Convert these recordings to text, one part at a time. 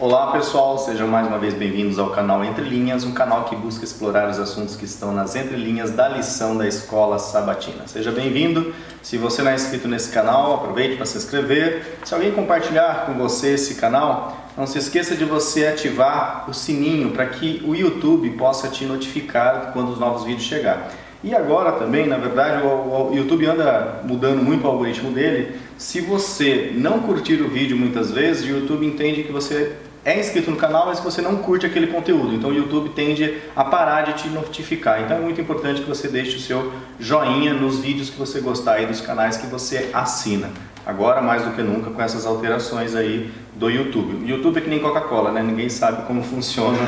Olá pessoal, sejam mais uma vez bem-vindos ao canal Entre Linhas, um canal que busca explorar os assuntos que estão nas entrelinhas da lição da Escola Sabatina. Seja bem-vindo, se você não é inscrito nesse canal, aproveite para se inscrever. Se alguém compartilhar com você esse canal, não se esqueça de você ativar o sininho para que o YouTube possa te notificar quando os novos vídeos chegarem. E agora também, na verdade, o YouTube anda mudando muito o algoritmo dele. Se você não curtir o vídeo muitas vezes, o YouTube entende que você é inscrito no canal, mas que você não curte aquele conteúdo. Então o YouTube tende a parar de te notificar. Então é muito importante que você deixe o seu joinha nos vídeos que você gostar aí dos canais que você assina. Agora, mais do que nunca, com essas alterações aí do YouTube. O YouTube é que nem Coca-Cola, né? Ninguém sabe como funciona,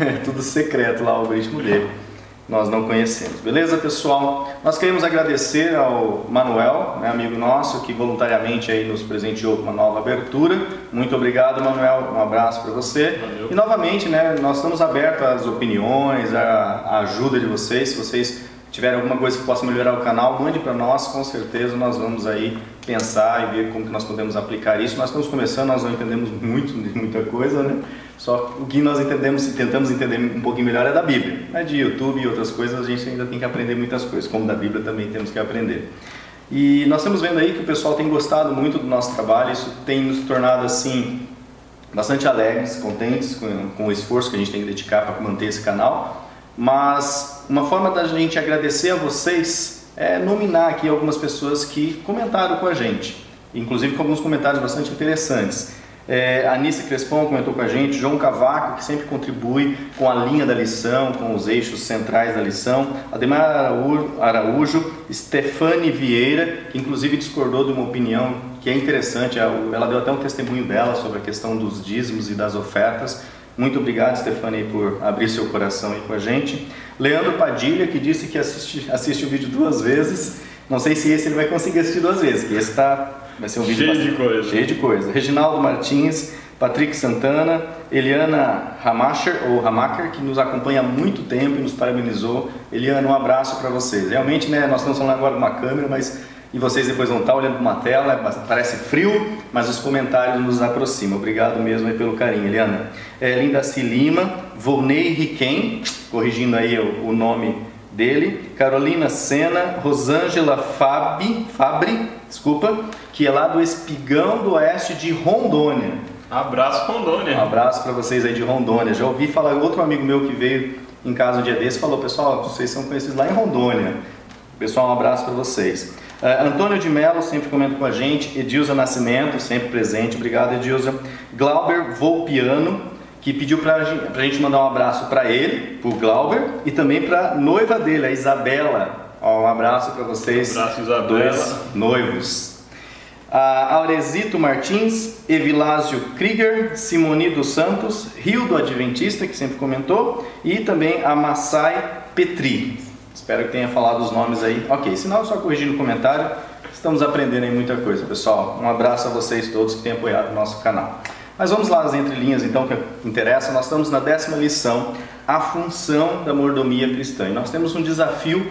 é tudo secreto lá o algoritmo dele. Nós não conhecemos. Beleza, pessoal? Nós queremos agradecer ao Manuel, né, amigo nosso, que voluntariamente aí nos presenteou com uma nova abertura. Muito obrigado, Manuel. Um abraço para você. Valeu. E novamente, né, nós estamos abertos às opiniões, à ajuda de vocês. Se vocês tiverem alguma coisa que possa melhorar o canal, mande para nós, com certeza nós vamos aí pensar e ver como que nós podemos aplicar isso. Nós estamos começando, nós não entendemos muita coisa, né? Só o que nós entendemos e tentamos entender um pouquinho melhor é da Bíblia. Mas de YouTube e outras coisas a gente ainda tem que aprender muitas coisas, como da Bíblia também temos que aprender. E nós estamos vendo aí que o pessoal tem gostado muito do nosso trabalho, isso tem nos tornado assim bastante alegres, contentes com o esforço que a gente tem que dedicar para manter esse canal. Mas uma forma da gente agradecer a vocês é nominar aqui algumas pessoas que comentaram com a gente, inclusive com alguns comentários bastante interessantes. Anice Crespon comentou com a gente, João Cavaco, que sempre contribui com a linha da lição, com os eixos centrais da lição, Ademar Araújo, Stefane Vieira, que inclusive discordou de uma opinião que é interessante, ela deu até um testemunho dela sobre a questão dos dízimos e das ofertas. Muito obrigado, Stefane, por abrir seu coração aí com a gente. Leandro Padilha, que disse que assiste o vídeo 2 vezes, não sei se esse ele vai conseguir assistir 2 vezes, que esse vai ser um vídeo cheio de coisa. Reginaldo Martins, Patrick Santana, Eliana Hamacher, que nos acompanha há muito tempo e nos parabenizou. Eliana, um abraço para vocês. Realmente, né, nós estamos falando agora de uma câmera, e vocês depois vão estar olhando para uma tela, parece frio, mas os comentários nos aproximam. Obrigado mesmo aí pelo carinho, Eliana. Linda Lima, Volney Riquem, corrigindo aí o nome dele, Carolina Sena, Rosângela Fabri, que é lá do Espigão do Oeste de Rondônia. Abraço, Rondônia. Um abraço para vocês aí de Rondônia. Já ouvi falar, outro amigo meu que veio em casa um dia desse falou, pessoal, vocês são conhecidos lá em Rondônia. Pessoal, um abraço para vocês. Antônio de Mello sempre comenta com a gente, Edilza Nascimento, sempre presente, obrigado Edilza. Glauber Volpiano, que pediu para a gente mandar um abraço para ele, para o Glauber, e também para a noiva dele, a Isabela. Um abraço para vocês, um abraço, Isabela. 2 noivos. Auresito Martins, Evilásio Krieger, Simoni dos Santos, Rio do Adventista, que sempre comentou, e também a Massai Petri. Espero que tenha falado os nomes aí. Ok, senão só corrigir no comentário. Estamos aprendendo aí muita coisa, pessoal. Um abraço a vocês todos que têm apoiado o nosso canal. Mas vamos lá às entrelinhas então, que interessa. Nós estamos na 10ª lição, a função da mordomia cristã. E nós temos um desafio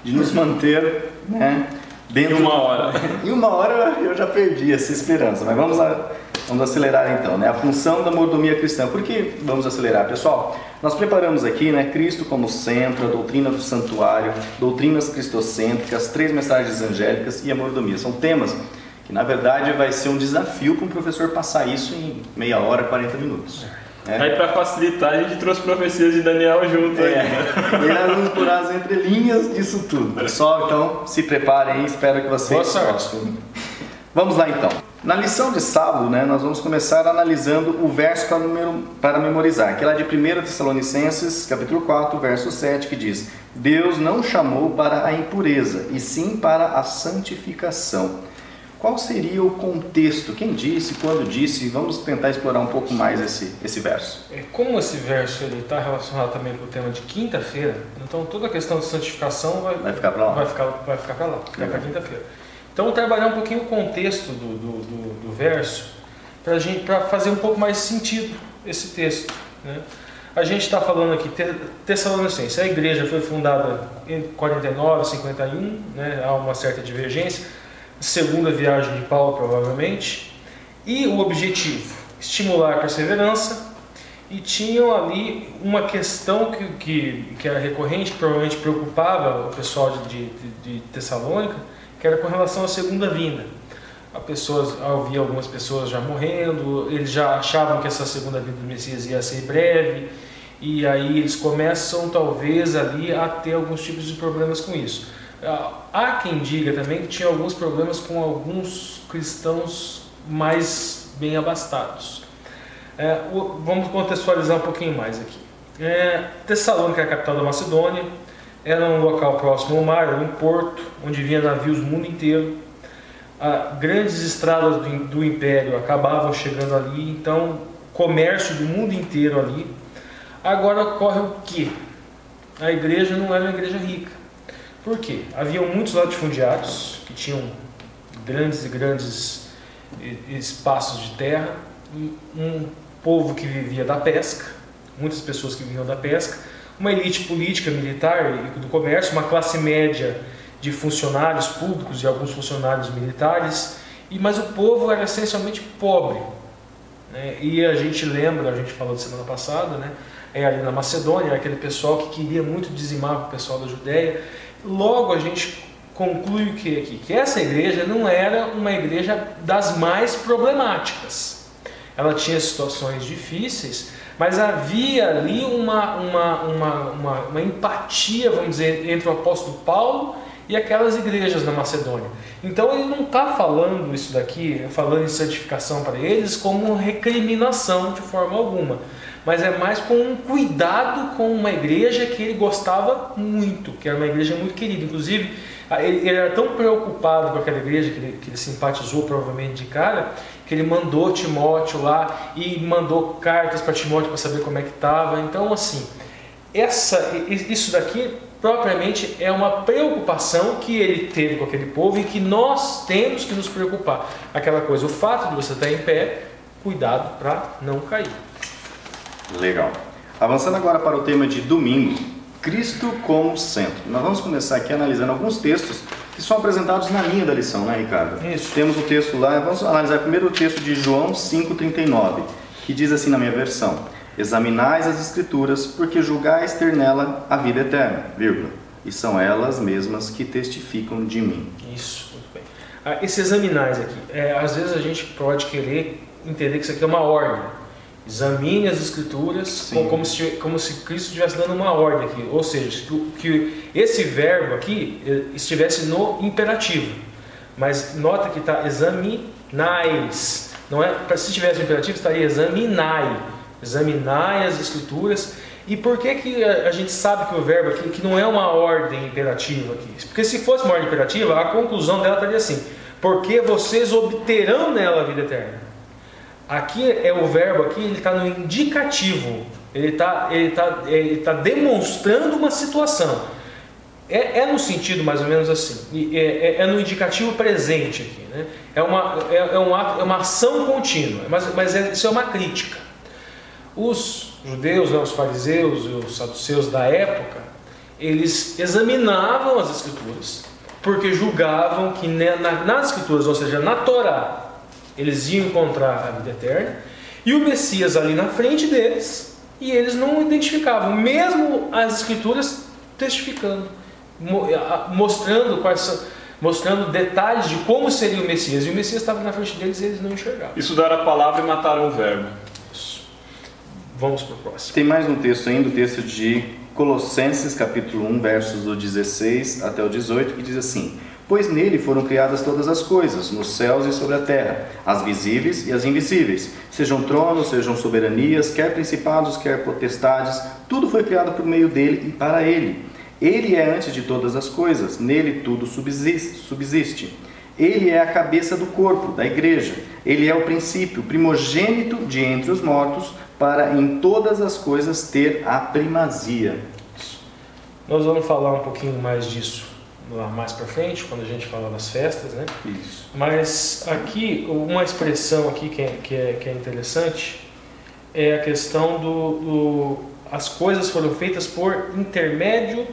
de nos manter, né, dentro... Em 1 hora. Em 1 hora eu já perdi essa esperança, mas vamos lá, vamos acelerar então, né? A função da mordomia cristã. Por que vamos acelerar, pessoal? Nós preparamos aqui, né, Cristo como centro, a doutrina do santuário, doutrinas cristocêntricas, 3 mensagens angélicas e a mordomia. São temas que na verdade vai ser um desafio para um professor passar isso em meia hora, 40 minutos. Aí para facilitar a gente trouxe profecias de Daniel junto aí, né? E nós vamos por as entrelinhas disso tudo. Pessoal, então se preparem aí, espero que vocês gostem. Vamos lá então. Na lição de sábado, né, nós vamos começar analisando o verso para memorizar, que é lá de 1 Tessalonicenses, capítulo 4, verso 7, que diz: Deus não chamou para a impureza, e sim para a santificação. Qual seria o contexto? Quem disse? Quando disse? Vamos tentar explorar um pouco mais esse verso. Como esse verso está relacionado também com o tema de quinta-feira, então toda a questão de santificação vai ficar para lá. Vai ficar para quinta-feira. Então, vou trabalhar um pouquinho o contexto do verso para fazer um pouco mais sentido esse texto, né? A gente está falando aqui, Tessalonicenses, a igreja foi fundada em 49, 51, né? Há uma certa divergência, segunda viagem de Paulo provavelmente, e o objetivo estimular a perseverança, e tinham ali uma questão que era recorrente, que provavelmente preocupava o pessoal de Tessalônica, que era com relação à segunda vinda. Havia algumas pessoas já morrendo, eles já achavam que essa segunda vinda do Messias ia ser breve, e aí eles começam talvez ali a ter alguns tipos de problemas com isso. Há quem diga também que tinha alguns problemas com alguns cristãos mais bem abastados. Vamos contextualizar um pouquinho mais aqui. Tessalônica é a capital da Macedônia, era um local próximo ao mar, era um porto onde vinha navios do mundo inteiro. Grandes estradas do império acabavam chegando ali, então comércio do mundo inteiro ali. Agora ocorre o quê? A igreja não era uma igreja rica. Por quê? Haviam muitos latifundiários que tinham grandes espaços de terra, um povo que vivia da pesca, muitas pessoas que viviam da pesca, uma elite política, militar e do comércio, uma classe média de funcionários públicos e alguns funcionários militares, mas o povo era essencialmente pobre, né? E a gente lembra, a gente falou de semana passada, né? Ali na Macedônia, aquele pessoal que queria muito dizimar o pessoal da Judéia. Logo a gente conclui o que essa igreja não era uma igreja das mais problemáticas. Ela tinha situações difíceis, mas havia ali uma empatia, vamos dizer, entre o apóstolo Paulo e aquelas igrejas na Macedônia. Então ele não está falando isso daqui, falando em santificação para eles como recriminação de forma alguma, mas é mais com um cuidado com uma igreja que ele gostava muito, que era uma igreja muito querida. Inclusive, ele era tão preocupado com aquela igreja, que ele simpatizou provavelmente de cara, que ele mandou Timóteo lá e mandou cartas para Timóteo para saber como é que estava. Então, assim, isso daqui propriamente é uma preocupação que ele teve com aquele povo e que nós temos que nos preocupar. Aquela coisa, o fato de você estar em pé, cuidado para não cair. Legal. Avançando agora para o tema de domingo, Cristo como centro. Nós vamos começar aqui analisando alguns textos que são apresentados na linha da lição, né, Ricardo? Isso. Temos o texto lá, vamos analisar primeiro o texto de João 5,39, que diz assim na minha versão: examinais as Escrituras, porque julgais ter nela a vida eterna, vírgula, e são elas mesmas que testificam de mim. Isso, muito bem. Esse examinais aqui, às vezes a gente pode querer entender que isso aqui é uma ordem. Examine as Escrituras, como se Cristo estivesse dando uma ordem aqui, ou seja, que esse verbo aqui estivesse no imperativo, mas nota que está examinais, não é? Se estivesse no imperativo estaria examinai as Escrituras. E por que a gente sabe que o verbo aqui que não é uma ordem imperativa aqui? Porque se fosse uma ordem imperativa, a conclusão dela estaria assim: porque vocês obterão nela a vida eterna. Aqui o verbo aqui, ele está no indicativo, ele tá demonstrando uma situação. No sentido mais ou menos assim, é no indicativo presente aqui, né? É uma ação contínua, mas isso é uma crítica. Os judeus, os fariseus e os saduceus da época, eles examinavam as Escrituras, porque julgavam que nas Escrituras, ou seja, na Torá, eles iam encontrar a vida eterna, e o Messias ali na frente deles, e eles não identificavam, mesmo as Escrituras testificando, mostrando detalhes de como seria o Messias, e o Messias estava na frente deles e eles não enxergavam. Estudaram a palavra e mataram o verbo. Isso. Vamos para o próximo. Tem mais um texto ainda, o texto de Colossenses capítulo 1, versos do 16 até o 18, que diz assim: pois nele foram criadas todas as coisas, nos céus e sobre a terra, as visíveis e as invisíveis, sejam tronos, sejam soberanias, quer principados, quer potestades, tudo foi criado por meio dele e para ele. Ele é antes de todas as coisas, nele tudo subsiste. Ele é a cabeça do corpo, da igreja. Ele é o princípio, primogênito de entre os mortos, para em todas as coisas ter a primazia. Nós vamos falar um pouquinho mais disso lá mais para frente, quando a gente fala das festas, né? Isso. Mas aqui, uma expressão aqui que é interessante é a questão as coisas foram feitas por intermédio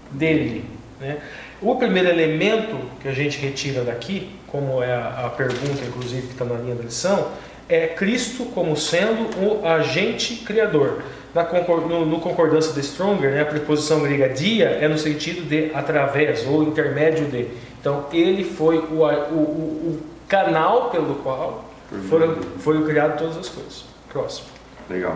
dele, né? O primeiro elemento que a gente retira daqui, como é a pergunta, inclusive, que está na linha da lição, é Cristo como sendo o agente criador. No concordância de Stronger, né, a preposição grega dia é no sentido de através ou intermédio de. Então ele foi o canal pelo qual foram criadas todas as coisas. Próximo. Legal.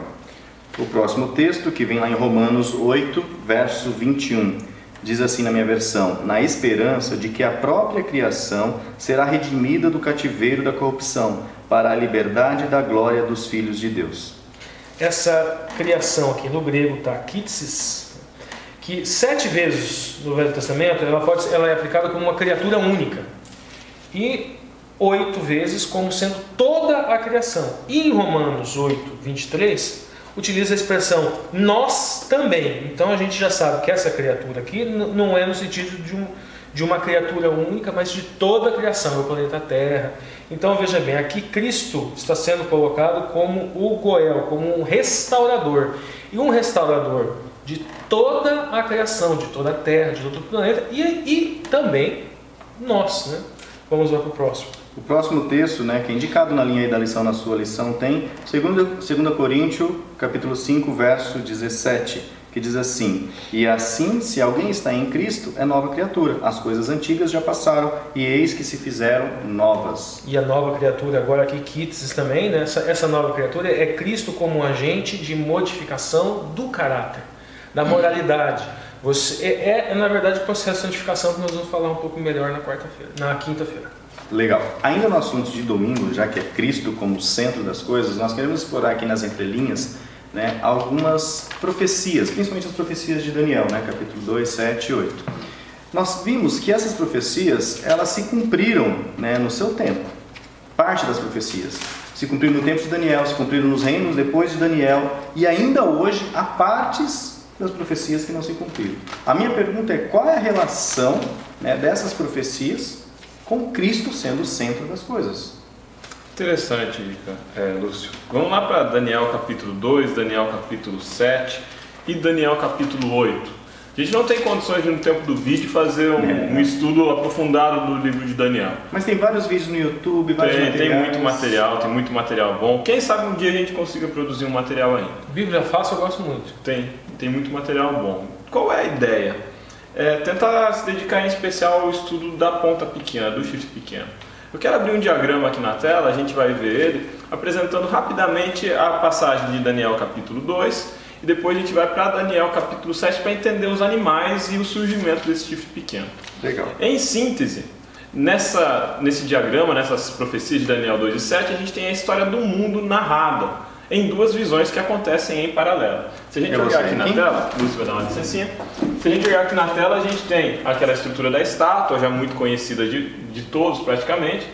O próximo texto, que vem lá em Romanos 8, verso 21, diz assim na minha versão: na esperança de que a própria criação será redimida do cativeiro da corrupção, para a liberdade da glória dos filhos de Deus. Essa criação aqui no grego está kitsis, que 7 vezes no Velho Testamento ela é aplicada como uma criatura única, e 8 vezes como sendo toda a criação. E em Romanos 8, 23, utiliza a expressão nós também. Então a gente já sabe que essa criatura aqui não é no sentido de uma criatura única, mas de toda a criação, o planeta Terra. Então veja bem, aqui Cristo está sendo colocado como o Goel, como um restaurador. E um restaurador de toda a criação, de toda a Terra, de todo o planeta e também nós, né? Vamos lá para o próximo. O próximo texto, né, que é indicado na linha aí da lição, na sua lição, tem 2 Coríntios, capítulo 5, verso 17, que diz assim: e assim, se alguém está em Cristo, é nova criatura. As coisas antigas já passaram, e eis que se fizeram novas. E a nova criatura, agora aqui, kitsis também, né? Essa nova criatura é Cristo como um agente de modificação do caráter, da moralidade. Na verdade, o processo de santificação que nós vamos falar um pouco melhor na quinta-feira. Legal. Ainda no assunto de domingo, já que é Cristo como centro das coisas, nós queremos explorar aqui nas entrelinhas, né, algumas profecias, principalmente as profecias de Daniel, né, capítulo 2, 7 e 8. Nós vimos que essas profecias, elas se cumpriram, né, no seu tempo. Parte das profecias se cumpriram no tempo de Daniel, se cumpriram nos reinos depois de Daniel, e ainda hoje há partes das profecias que não se cumpriram. A minha pergunta é: qual é a relação, né, dessas profecias com Cristo sendo o centro das coisas? Interessante, Lúcio. Vamos lá para Daniel capítulo 2, Daniel capítulo 7 e Daniel capítulo 8. A gente não tem condições de, no tempo do vídeo, fazer um estudo aprofundado do livro de Daniel. Mas tem vários vídeos no YouTube, tem muito material bom. Quem sabe um dia a gente consiga produzir um material ainda. Bíblia fácil eu gosto muito. Tem muito material bom. Qual é a ideia? Tentar se dedicar em especial ao estudo da ponta pequena, do chifre pequeno. Eu quero abrir um diagrama aqui na tela, a gente vai ver ele, apresentando rapidamente a passagem de Daniel capítulo 2, e depois a gente vai para Daniel capítulo 7 para entender os animais e o surgimento desse chifre pequeno. Legal. Em síntese, nesse diagrama, nessas profecias de Daniel 2 e 7, a gente tem a história do mundo narrada em 2 visões que acontecem em paralelo. Se a gente olhar aqui na tela, Lúcio vai dar uma licencinha. Se a gente olhar aqui na tela, a gente tem aquela estrutura da estátua, já muito conhecida de todos praticamente,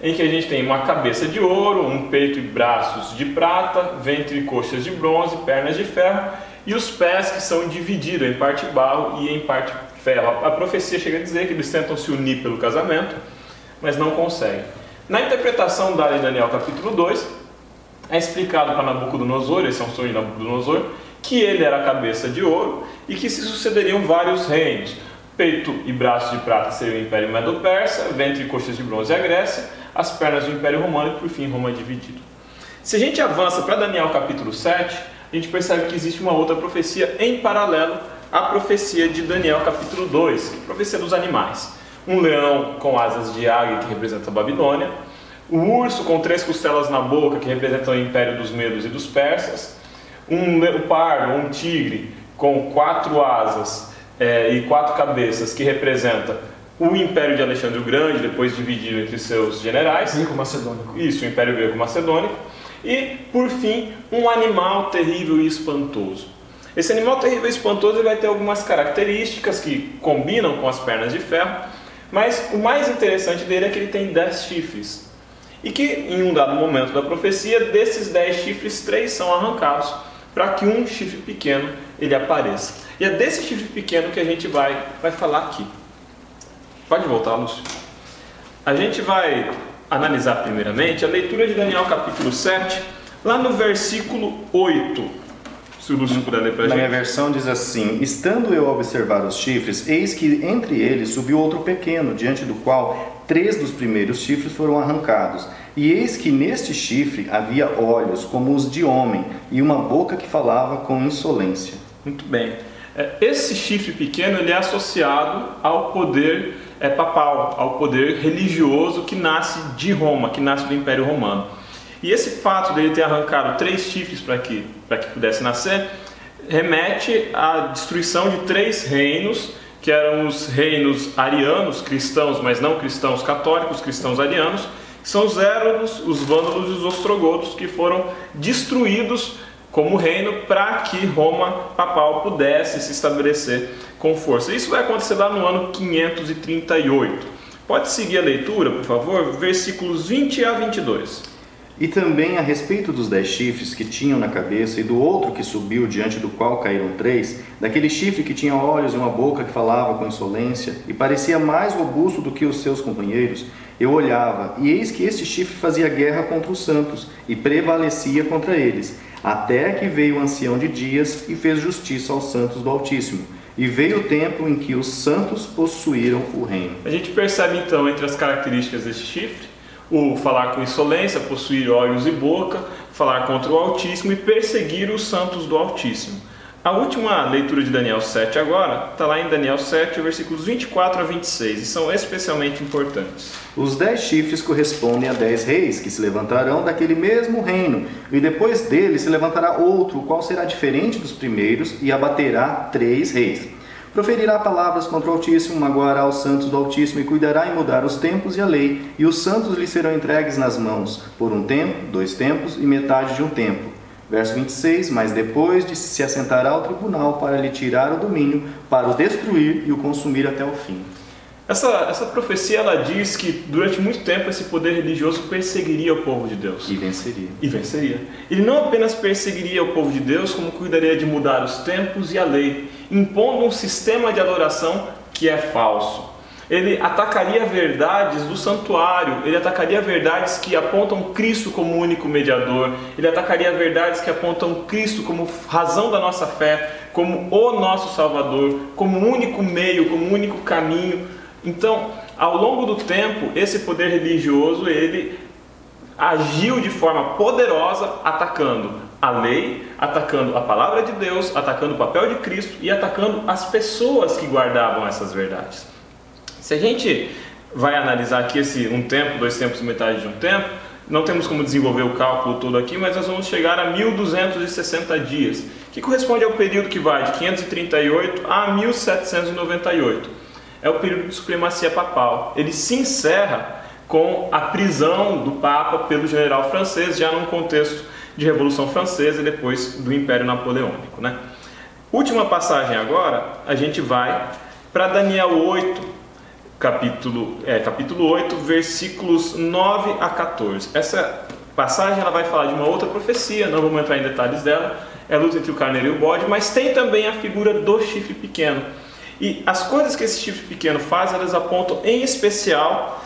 em que a gente tem uma cabeça de ouro, um peito e braços de prata, ventre e coxas de bronze, pernas de ferro, e os pés que são divididos em parte barro e em parte ferro. A profecia chega a dizer que eles tentam se unir pelo casamento, mas não conseguem. Na interpretação dada em Daniel capítulo 2, é explicado para Nabucodonosor, esse é um sonho de Nabucodonosor, que ele era a cabeça de ouro e que se sucederiam vários reinos. Peito e braços de prata seriam o Império Medo-Persa, ventre e coxas de bronze a Grécia, as pernas do Império Romano e por fim Roma dividido. Se a gente avança para Daniel capítulo 7, a gente percebe que existe uma outra profecia em paralelo à profecia de Daniel capítulo 2, a profecia dos animais. Um leão com asas de águia, que representa a Babilônia, o urso com 3 costelas na boca, que representa o Império dos Medos e dos Persas, um leopardo, um tigre com 4 asas e 4 cabeças, que representa o Império de Alexandre o Grande, depois dividido entre seus generais. Greco-macedônico. Isso, o Império Greco-Macedônico. E, por fim, um animal terrível e espantoso. Esse animal terrível e espantoso vai ter algumas características que combinam com as pernas de ferro, mas o mais interessante dele é que ele tem 10 chifres. E que, em um dado momento da profecia, desses 10 chifres, 3 são arrancados para que um chifre pequeno ele apareça. E é desse chifre pequeno que a gente vai falar aqui. Pode voltar, Lúcio. A gente vai analisar primeiramente a leitura de Daniel capítulo 7, lá no versículo 8. Se o Lúcio puder ler para a gente. Na minha versão diz assim: estando eu a observar os chifres, eis que entre eles subiu outro pequeno, diante do qual 3 dos primeiros chifres foram arrancados. E eis que neste chifre havia olhos como os de homem, e uma boca que falava com insolência. Muito bem. Esse chifre pequeno ele é associado ao poder papal, ao poder religioso que nasce de Roma, que nasce do Império Romano. E esse fato dele ter arrancado 3 chifres para que pudesse nascer, remete à destruição de 3 reinos, que eram os reinos arianos, cristãos, mas não cristãos católicos, cristãos arianos, que são os Érodos, os Vândalos e os Ostrogodos, que foram destruídos como reino para que Roma papal pudesse se estabelecer com força. Isso vai acontecer lá no ano 538. Pode seguir a leitura, por favor, versículos 20 a 22. E também a respeito dos 10 chifres que tinham na cabeça e do outro que subiu, diante do qual caíram 3, daquele chifre que tinha olhos e uma boca que falava com insolência e parecia mais robusto do que os seus companheiros, eu olhava, e eis que este chifre fazia guerra contra os santos e prevalecia contra eles, até que veio o ancião de dias e fez justiça aos santos do Altíssimo. E veio o tempo em que os santos possuíram o reino. A gente percebe então entre as características deste chifre, o falar com insolência, possuir olhos e boca, falar contra o Altíssimo e perseguir os santos do Altíssimo. A última leitura de Daniel 7 agora, está lá em Daniel 7, versículos 24 a 26, e são especialmente importantes. Os 10 chifres correspondem a 10 reis, que se levantarão daquele mesmo reino, e depois dele se levantará outro, o qual será diferente dos primeiros, e abaterá 3 reis. Proferirá palavras contra o Altíssimo, magoará os santos do Altíssimo, e cuidará em mudar os tempos e a lei, e os santos lhe serão entregues nas mãos, por 1 tempo, 2 tempos e metade de 1 tempo. Verso 26, mas depois de se assentará ao tribunal para lhe tirar o domínio, para o destruir e o consumir até o fim. Essa profecia ela diz que durante muito tempo esse poder religioso perseguiria o povo de Deus. E venceria. E venceria. Ele não apenas perseguiria o povo de Deus, como cuidaria de mudar os tempos e a lei, impondo um sistema de adoração que é falso. Ele atacaria verdades do santuário, ele atacaria verdades que apontam Cristo como único mediador, ele atacaria verdades que apontam Cristo como razão da nossa fé, como o nosso Salvador, como único meio, como único caminho. Então, ao longo do tempo, esse poder religioso, ele agiu de forma poderosa, atacando a lei, atacando a palavra de Deus, atacando o papel de Cristo e atacando as pessoas que guardavam essas verdades. Se a gente vai analisar aqui esse 1 tempo, 2 tempos e metade de 1 tempo, não temos como desenvolver o cálculo todo aqui, mas nós vamos chegar a 1260 dias, que corresponde ao período que vai de 538 a 1798. É o período de supremacia papal. Ele se encerra com a prisão do Papa pelo general francês, já num contexto de Revolução Francesa e depois do Império Napoleônico, né? Última passagem agora, a gente vai para Daniel 8, capítulo 8, versículos 9 a 14. Essa passagem ela vai falar de uma outra profecia, não vamos entrar em detalhes dela, é a luta entre o carneiro e o bode, mas tem também a figura do chifre pequeno. E as coisas que esse chifre pequeno faz, elas apontam em especial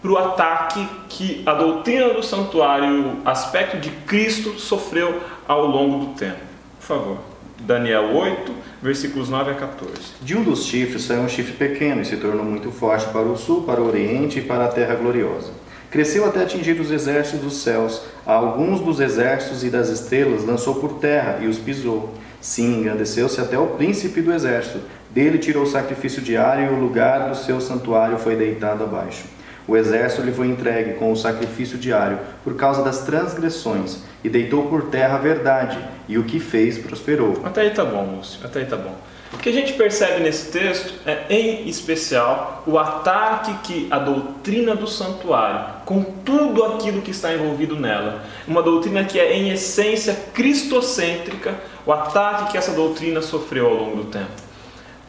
para o ataque que a doutrina do santuário, o aspecto de Cristo, sofreu ao longo do tempo. Por favor, Daniel 8, versículos 9 a 14. De um dos chifres saiu um chifre pequeno e se tornou muito forte para o sul, para o oriente e para a terra gloriosa. Cresceu até atingir os exércitos dos céus. A alguns dos exércitos e das estrelas lançou por terra e os pisou. Sim, engrandeceu-se até o príncipe do exército. Dele tirou o sacrifício diário e o lugar do seu santuário foi deitado abaixo. O exército lhe foi entregue com o sacrifício diário por causa das transgressões e deitou por terra a verdade, e o que fez prosperou. Até aí tá bom, Lúcio, até aí tá bom. O que a gente percebe nesse texto é, em especial, o ataque que a doutrina do santuário, com tudo aquilo que está envolvido nela, uma doutrina que é em essência cristocêntrica, o ataque que essa doutrina sofreu ao longo do tempo.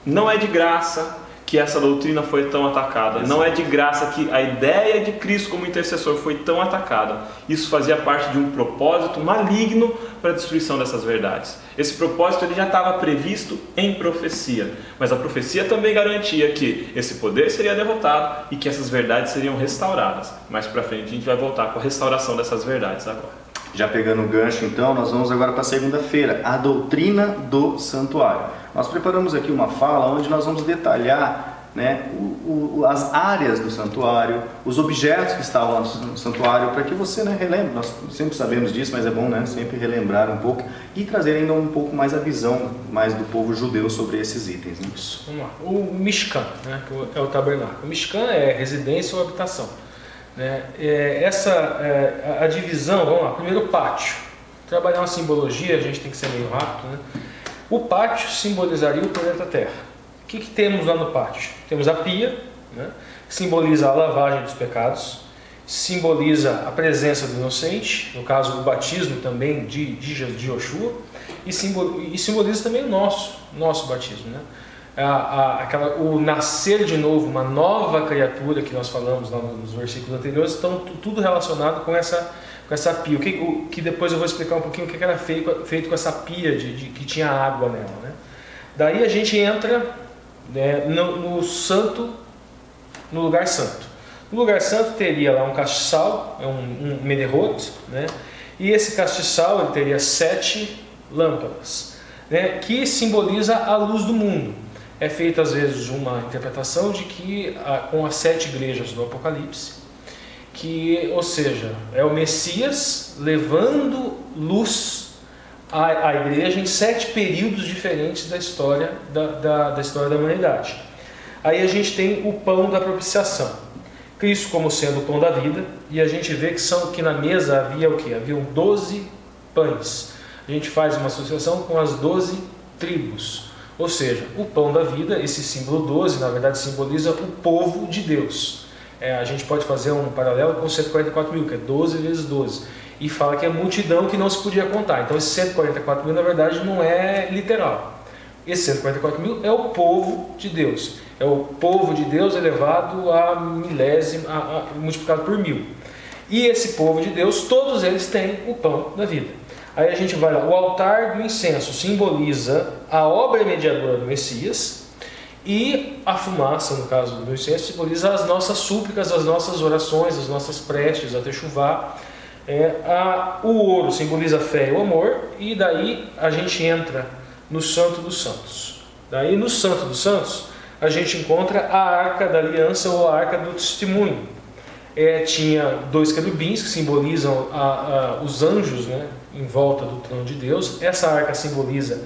Não é de graça que essa doutrina foi tão atacada. Não é de graça que a ideia de Cristo como intercessor foi tão atacada. Isso fazia parte de um propósito maligno para a destruição dessas verdades. Esse propósito ele já estava previsto em profecia, mas a profecia também garantia que esse poder seria derrotado e que essas verdades seriam restauradas. Mais para frente a gente vai voltar com a restauração dessas verdades agora. Já pegando o gancho então, nós vamos agora para a segunda-feira, a doutrina do santuário. Nós preparamos aqui uma fala onde nós vamos detalhar, né, as áreas do santuário, os objetos que estavam no santuário, para que você, né, relembre. Nós sempre sabemos disso, mas é bom, né, sempre relembrar um pouco e trazer ainda um pouco mais a visão mais do povo judeu sobre esses itens. Né? Isso, vamos lá. O Mishkan, né, que é o tabernáculo. O Mishkan é residência ou habitação. Né? A divisão, vamos lá, primeiro o pátio. Trabalhar uma simbologia, a gente tem que ser meio rápido. Né? O pátio simbolizaria o planeta Terra. O que temos lá no pátio? Temos a pia, né, que simboliza a lavagem dos pecados, simboliza a presença do inocente, no caso o batismo também de Yoshua, e simboliza também o nosso batismo. Né? O nascer de novo, uma nova criatura que nós falamos lá nos versículos anteriores, estão tudo relacionado com essa pia. Que depois eu vou explicar um pouquinho o que era feito com essa pia que tinha água nela. Né? Daí a gente entra, né, no lugar santo. No lugar santo teria lá um castiçal, um menerot, né, e esse castiçal ele teria 7 lâmpadas, né, que simboliza a luz do mundo. É feita às vezes uma interpretação de que com as 7 igrejas do Apocalipse, ou seja, é o Messias levando luz a igreja em 7 períodos diferentes da história da história da humanidade. Aí a gente tem o pão da propiciação, Cristo como sendo o pão da vida, e a gente vê que na mesa havia o quê? Haviam 12 pães. A gente faz uma associação com as 12 tribos, ou seja, o pão da vida, esse símbolo 12, na verdade simboliza o povo de Deus. A gente pode fazer um paralelo com 144 mil, que é 12 vezes 12. E fala que é multidão que não se podia contar. Então esse 144 mil na verdade não é literal. Esse 144 mil é o povo de Deus. É o povo de Deus elevado a milésima, multiplicado por 1000. E esse povo de Deus, todos eles têm o pão da vida. Aí a gente vai lá, o altar do incenso simboliza a obra mediadora do Messias, e a fumaça, no caso do incenso, simboliza as nossas súplicas, as nossas orações, as nossas preces, a techuvá. O ouro simboliza a fé e o amor, e daí a gente entra no Santo dos Santos. Daí no Santo dos Santos a gente encontra a Arca da Aliança ou a Arca do Testemunho. Tinha 2 querubins que simbolizam os anjos, né, em volta do trono de Deus. Essa arca simboliza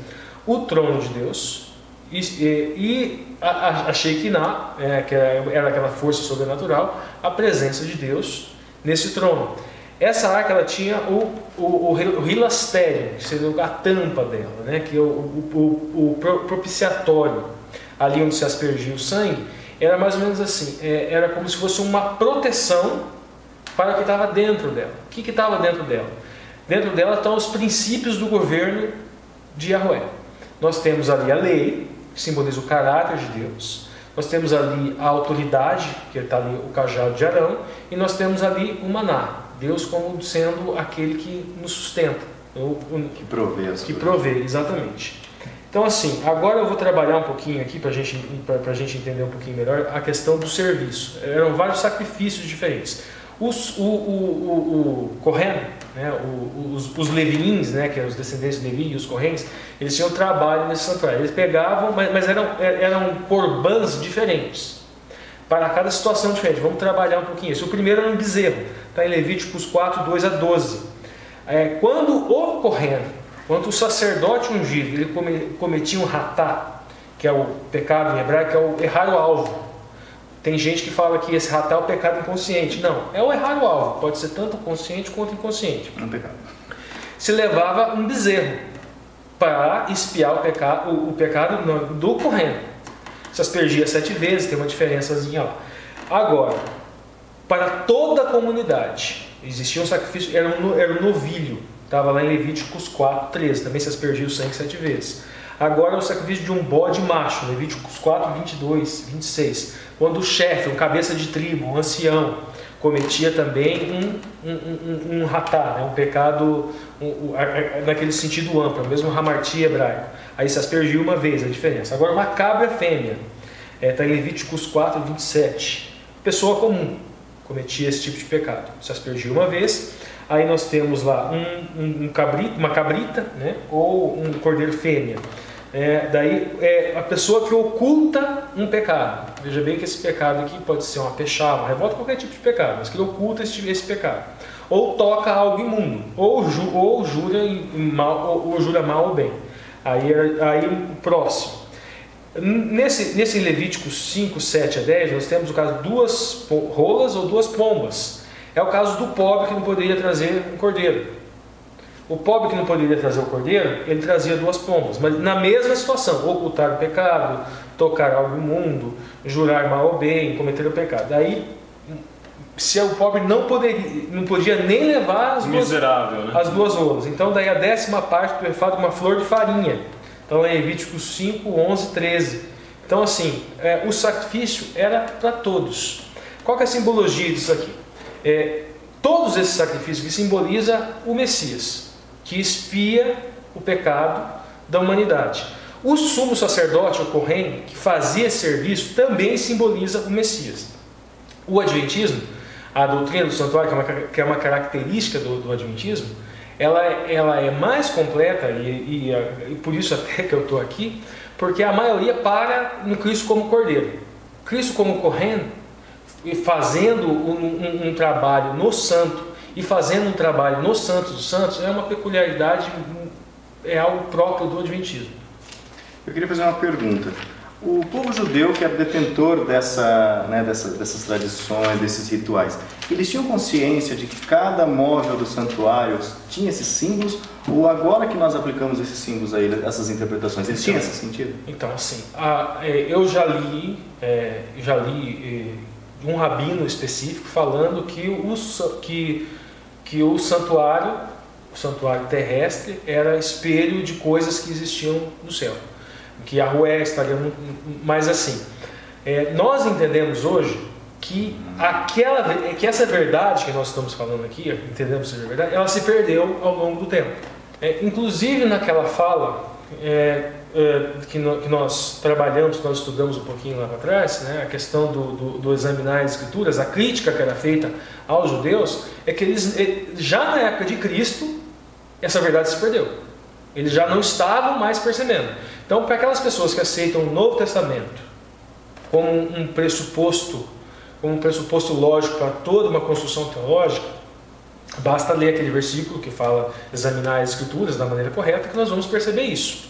o trono de Deus, e a Shekinah, que era aquela força sobrenatural, a presença de Deus nesse trono. Essa arca ela tinha o hilastério, que seria a tampa dela, né, que é o propiciatório, ali onde se aspergia o sangue. Era mais ou menos assim, era como se fosse uma proteção para o que estava dentro dela. O que estava dentro dela? Dentro dela estão os princípios do governo de Yahweh. Nós temos ali a lei, que simboliza o caráter de Deus. Nós temos ali a autoridade, que está ali o cajado de Arão. E nós temos ali o maná, Deus como sendo aquele que nos sustenta. Que provê. Que provê, exatamente. Então assim, agora eu vou trabalhar um pouquinho aqui para a gente entender um pouquinho melhor a questão do serviço. Eram vários sacrifícios diferentes. O Kohen, né, os Leviins, né, que eram os descendentes de Levi e os Kohens, eles tinham trabalho nesse santuário. Eles pegavam, mas eram corbãs diferentes para cada situação diferente. Vamos trabalhar um pouquinho isso. O primeiro era um bezerro, está em Levíticos 4, 2 a 12. Quando o Kohen, quando o sacerdote ungido, ele cometia um ratá, que é o pecado em hebraico, que é o errar o alvo. Tem gente que fala que esse ratá é o pecado inconsciente. Não, é o errar o alvo. Pode ser tanto consciente quanto inconsciente. É um pecado. Se levava um bezerro para espiar o pecado do Kohen. Se aspergia 7 vezes, tem uma diferençazinha lá. Agora, para toda a comunidade, existia um sacrifício, era um novilho. Estava lá em Levíticos 4, 13. Também se aspergia o sangue 7 vezes. Agora é o sacrifício de um bode macho, Levíticos 4, 22, 26. Quando o chefe, um cabeça de tribo, um ancião, cometia também um ratá, né, um pecado naquele sentido amplo, mesmo um hamarti hebraico. Aí se aspergia uma vez, a diferença. Agora uma cabra fêmea, está em Levíticos 4, 27. Pessoa comum cometia esse tipo de pecado, se aspergia uma vez. Aí nós temos lá uma cabrita, né, ou um cordeiro fêmea. Daí a pessoa que oculta um pecado. Veja bem que esse pecado aqui pode ser uma pechá, uma revolta, qualquer tipo de pecado, mas que ele oculta esse pecado. Ou toca algo imundo, ou jura mal ou bem. Aí o próximo. Nesse Levítico 5, 7 a 10, nós temos o caso de 2 rolas ou 2 pombas. É o caso do pobre que não poderia trazer um cordeiro. O pobre que não poderia trazer o cordeiro, ele trazia 2 pombas, mas na mesma situação, ocultar o pecado, tocar algo imundo, jurar mal ou bem, cometer o pecado. Daí, se o pobre não podia nem levar as 2 rolas. Então daí a 10ª parte do efado de uma flor de farinha. Então é Levíticos 5, 11, 13. Então assim, o sacrifício era para todos. Qual que é a simbologia disso aqui? Todos esses sacrifícios que simboliza o Messias, que expia o pecado da humanidade. O sumo sacerdote, o Kohen, que fazia esse serviço, também simboliza o Messias. O Adventismo, a doutrina do santuário, que é uma característica do Adventismo, ela é mais completa, e por isso até que eu estou aqui, porque a maioria para no Cristo como Cordeiro. Cristo como Kohen, fazendo um trabalho no santo, e fazendo um trabalho no Santos dos Santos, é uma peculiaridade, é algo próprio do Adventismo. Eu queria fazer uma pergunta. O povo judeu, que era detentor dessas tradições, desses rituais, eles tinham consciência de que cada móvel do santuário tinha esses símbolos? Ou agora que nós aplicamos esses símbolos aí, essas interpretações, eles tinham esse sentido? Então, assim, eu já li um rabino específico falando que o santuário terrestre era espelho de coisas que existiam no céu. Que a Rué estaria... Mas assim, nós entendemos hoje que essa verdade que nós estamos falando aqui, entendemos ser verdade, ela se perdeu ao longo do tempo. Inclusive naquela fala que nós trabalhamos, nós estudamos um pouquinho lá para trás, né, a questão do examinar as Escrituras, a crítica que era feita aos judeus, é que eles, já na época de Cristo, essa verdade se perdeu. Eles já não estavam mais percebendo. Então, para aquelas pessoas que aceitam o Novo Testamento como um pressuposto lógico para toda uma construção teológica, basta ler aquele versículo que fala examinar as Escrituras da maneira correta, que nós vamos perceber isso.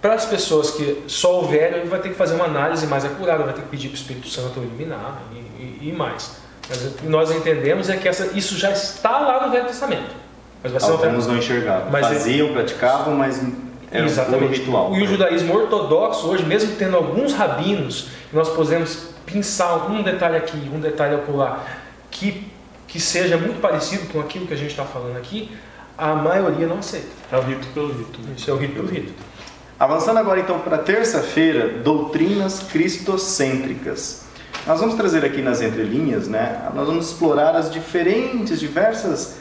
Para as pessoas que só o velho, ele vai ter que fazer uma análise mais acurada, vai ter que pedir para o Espírito Santo eliminar e mais. Mas o que nós entendemos é que isso já está lá no Velho Testamento. Mas alguns não enxergavam. Faziam, praticavam, mas era um ritual. E o judaísmo ortodoxo hoje, mesmo tendo alguns rabinos, nós podemos pensar um detalhe aqui, um detalhe acolá, que seja muito parecido com aquilo que a gente está falando aqui, a maioria não aceita. É o rito pelo rito. Isso é o rito pelo rito. Avançando agora então para terça-feira, doutrinas cristocêntricas. Nós vamos trazer aqui nas entrelinhas, né? Nós vamos explorar as diversas,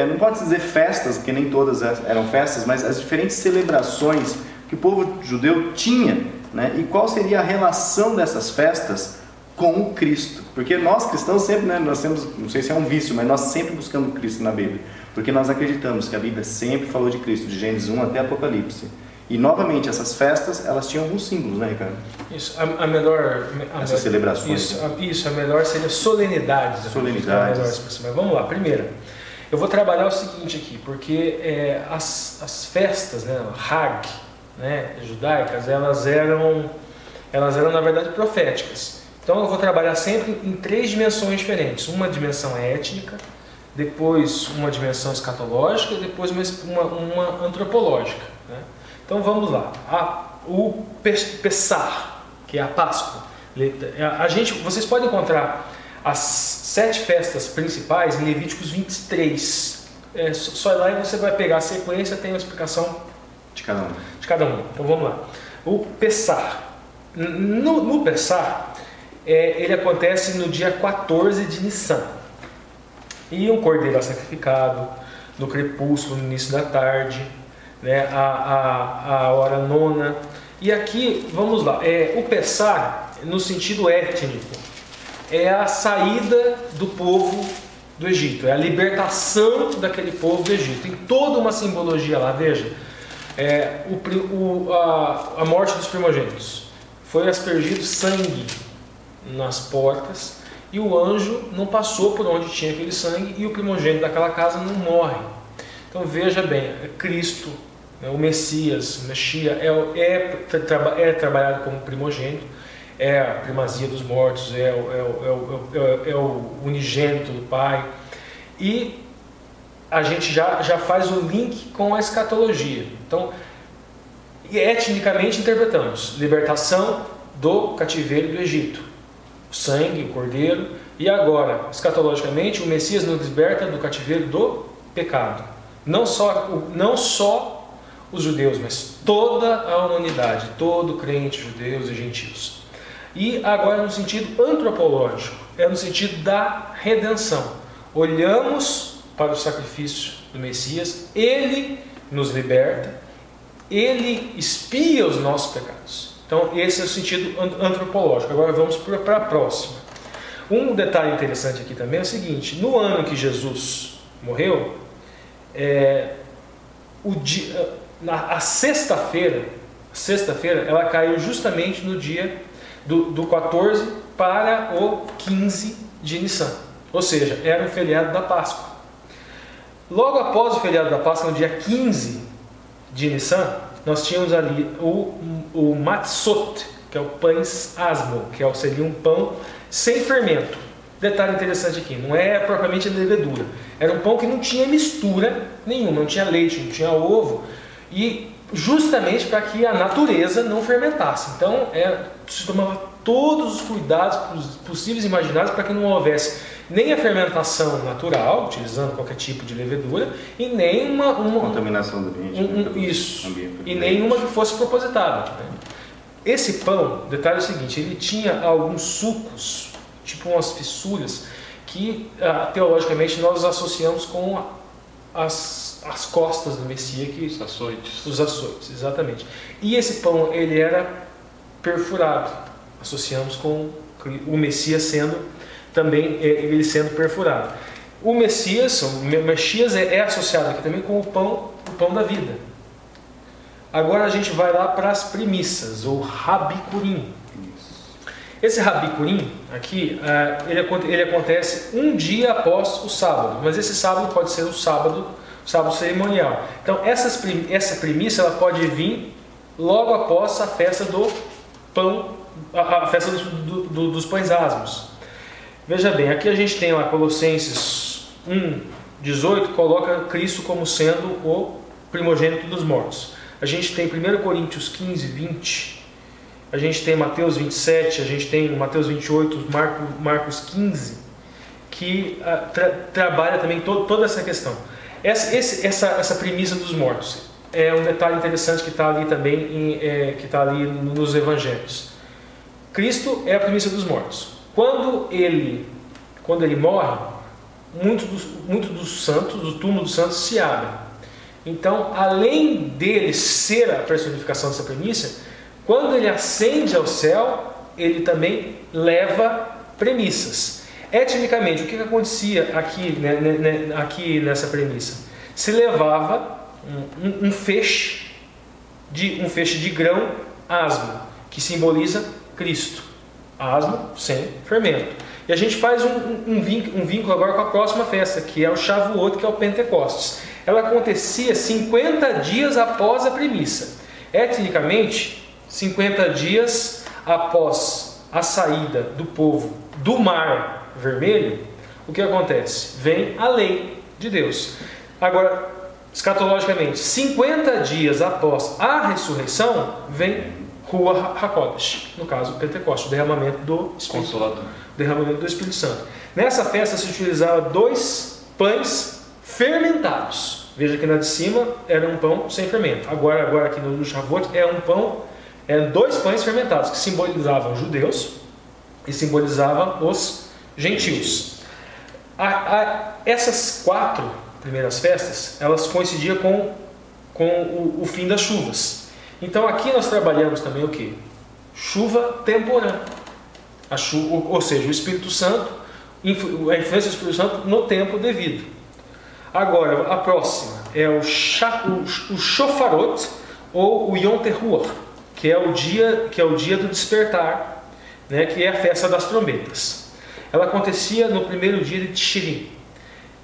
não pode dizer festas, porque nem todas eram festas, mas as diferentes celebrações que o povo judeu tinha, né? E qual seria a relação dessas festas com o Cristo? Porque nós cristãos sempre, né, nós temos, não sei se é um vício, mas nós sempre buscamos Cristo na Bíblia, porque nós acreditamos que a Bíblia sempre falou de Cristo, de Gênesis 1 até Apocalipse. E novamente essas festas, elas tinham alguns símbolos, né, Ricardo? Isso, essas celebrações. Isso, a melhor seria solenidades. Solenidades. Mas vamos lá, primeiro, eu vou trabalhar o seguinte aqui, porque as festas, né, Hag, né, judaicas, elas eram na verdade proféticas. Então eu vou trabalhar sempre em 3 dimensões diferentes. Uma dimensão étnica, depois uma dimensão escatológica e depois uma antropológica, né? Então vamos lá. O Pessah, que é a Páscoa. Vocês podem encontrar as 7 festas principais em Levíticos 23. Só lá e você vai pegar a sequência, tem uma explicação de cada um. Então vamos lá. O Pessah. No Pessah, ele acontece no dia 14 de Nissan. E um cordeiro é sacrificado no crepúsculo, no início da tarde, né, a hora 9. E aqui, vamos lá, o Pessah, no sentido étnico, é a saída do povo do Egito, é a libertação daquele povo do Egito. Tem toda uma simbologia lá, veja, a morte dos primogênitos, foi aspergido sangue nas portas, e o anjo não passou por onde tinha aquele sangue, e o primogênito daquela casa não morre. Então veja bem, Cristo, o Messias, o Messias é trabalhado como primogênito, é a primazia dos mortos, é o unigênito do Pai, e a gente já faz o link com a escatologia. Então, etnicamente interpretamos libertação do cativeiro do Egito, o sangue, o cordeiro, e agora, escatologicamente, o Messias nos liberta do cativeiro do pecado. Não só os judeus, mas toda a humanidade, todo crente, judeus e gentios. E agora no sentido antropológico, é no sentido da redenção. Olhamos para o sacrifício do Messias, ele nos liberta, ele expia os nossos pecados. Então esse é o sentido antropológico. Agora vamos para a próxima. Um detalhe interessante aqui também é o seguinte: no ano que Jesus morreu, a sexta-feira ela caiu justamente no dia do 14 para o 15 de Nissan, ou seja, era o feriado da Páscoa. Logo após o feriado da Páscoa, no dia 15 de Nissan, nós tínhamos ali o matzot, que é o pães asmo, que seria um pão sem fermento. Detalhe interessante aqui, não é propriamente levedura, era um pão que não tinha mistura nenhuma, não tinha leite, não tinha ovo, e justamente para que a natureza não fermentasse. Então se tomava todos os cuidados possíveis e imagináveis para que não houvesse nem a fermentação natural, utilizando qualquer tipo de levedura, e nem uma contaminação do ambiente. E nenhuma que fosse propositada. Esse pão, detalhe é o seguinte, ele tinha alguns sucos, tipo umas fissuras, que teologicamente nós associamos com as costas do Messias, os açoites, exatamente. E esse pão, ele era perfurado, associamos com o Messias também ele sendo perfurado. O Messias é associado aqui também com o pão da vida. Agora a gente vai lá para as primícias, ou Rabikurim. Esse Rabikurim aqui, ele acontece um dia após o sábado, mas esse sábado pode ser o sábado cerimonial. Então essa primícia ela pode vir logo após a festa do pão, a festa dos pães asmos. Veja bem, aqui a gente tem lá Colossenses 1:18, coloca Cristo como sendo o primogênito dos mortos. A gente tem 1 Coríntios 15:20, a gente tem Mateus 27, a gente tem Mateus 28, Marcos 15, que trabalha também toda essa questão. Essa premissa dos mortos é um detalhe interessante que está ali também, que está ali nos evangelhos. Cristo é a premissa dos mortos. Quando ele morre, muitos dos santos, do túmulo dos santos, se abrem. Então, além dele ser a personificação dessa premissa, quando ele ascende ao céu, ele também leva premissas. Etnicamente, o que acontecia aqui nessa premissa? Se levava um feixe de grão asmo, que simboliza Cristo. Asmo sem fermento. E a gente faz um vínculo agora com a próxima festa, que é o Shavuot, que é o Pentecostes. Ela acontecia 50 dias após a premissa. Etnicamente, 50 dias após a saída do povo do Mar Vermelho, o que acontece? Vem a lei de Deus. Agora, escatologicamente, 50 dias após a ressurreição, vem Ruach HaKodesh, no caso, o Pentecostes, o derramamento do Espírito Santo. Nessa festa se utilizava 2 pães fermentados. Veja que na de cima era um pão sem fermento. Agora aqui no Shavuot é 2 pães fermentados, que simbolizavam os judeus e simbolizavam os gentios. Essas 4 primeiras festas, elas coincidiam com o fim das chuvas. Então aqui nós trabalhamos também o que? Chuva temporã. Ou seja, o Espírito Santo, a influência do Espírito Santo no tempo devido. Agora, a próxima é o Shofarot, ou o Yom Teruah, que é o dia do despertar, né, que é a festa das trombetas. Ela acontecia no primeiro dia de Tishri,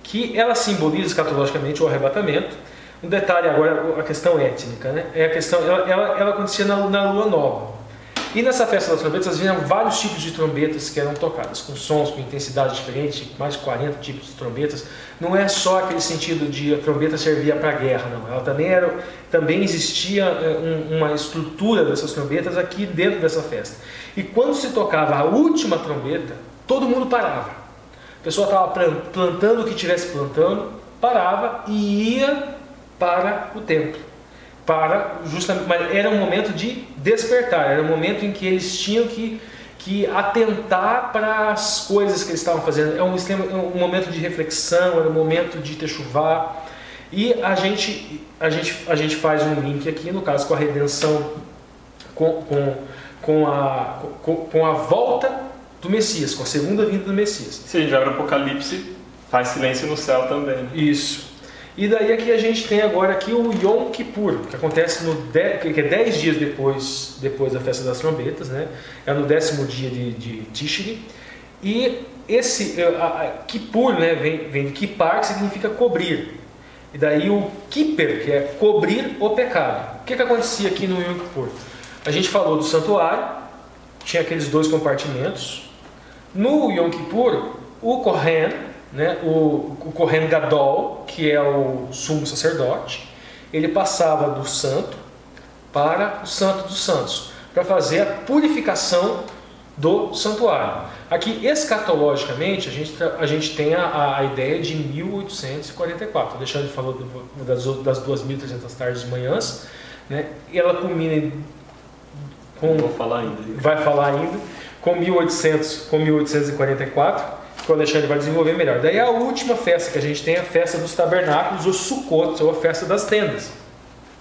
que ela simboliza escatologicamente o arrebatamento. Um detalhe agora, a questão étnica, né? É a questão, ela acontecia na lua nova. E nessa festa das trombetas haviam vários tipos de trombetas que eram tocadas, com sons, com intensidade diferente, mais de 40 tipos de trombetas. Não é só aquele sentido de a trombeta servia para a guerra, não. Ela também existia uma estrutura dessas trombetas aqui dentro dessa festa. E quando se tocava a última trombeta, todo mundo parava. A pessoa estava plantando o que estivesse plantando, parava e ia para o templo. Mas era um momento de despertar, era um momento em que eles tinham que atentar para as coisas que eles estavam fazendo. É um momento de reflexão, era um momento de techuvá. E a gente faz um link aqui, no caso, com a redenção, com a volta do Messias, com a segunda vinda do Messias. Se a gente abre o Apocalipse, faz silêncio no céu também. Isso. E daí aqui a gente tem agora aqui o Yom Kippur, que acontece que é 10 dias depois da festa das trombetas, né? É no 10º dia de Tishri. E esse Kippur, né, vem de Kippar, que significa cobrir. E daí o Kipper, que é cobrir o pecado. O que acontecia aqui no Yom Kippur? A gente falou do santuário, tinha aqueles 2 compartimentos. No Yom Kippur, o Kohen, né, o Kohen Gadol, que é o sumo sacerdote, ele passava do santo para o santo dos santos, para fazer a purificação do santuário. Aqui, escatologicamente, a gente tem a ideia de 1844. O Alexandre falou das 2.300 tardes e manhãs, né, e ela culmina vai falar ainda, com 1844, que o Alexandre vai desenvolver melhor. Daí a última festa que a gente tem é a festa dos tabernáculos, o Sukkot, ou a festa das tendas.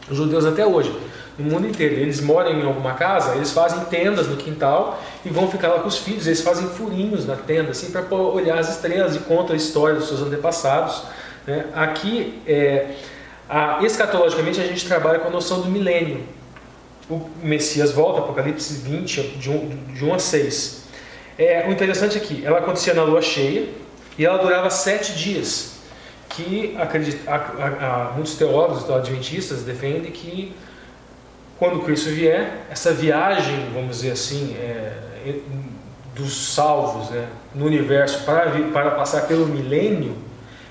Os judeus até hoje, no mundo inteiro, eles moram em alguma casa, eles fazem tendas no quintal e vão ficar lá com os filhos. Eles fazem furinhos na tenda, assim, para olhar as estrelas e contam a história dos seus antepassados, né? Aqui, escatologicamente, a gente trabalha com a noção do milênio. O Messias volta, Apocalipse 20, de 1 a 6. O interessante aqui, ela acontecia na lua cheia e ela durava 7 dias, que muitos teólogos adventistas defendem que quando Cristo vier, essa viagem, vamos dizer assim, dos salvos, né, no universo para passar pelo milênio,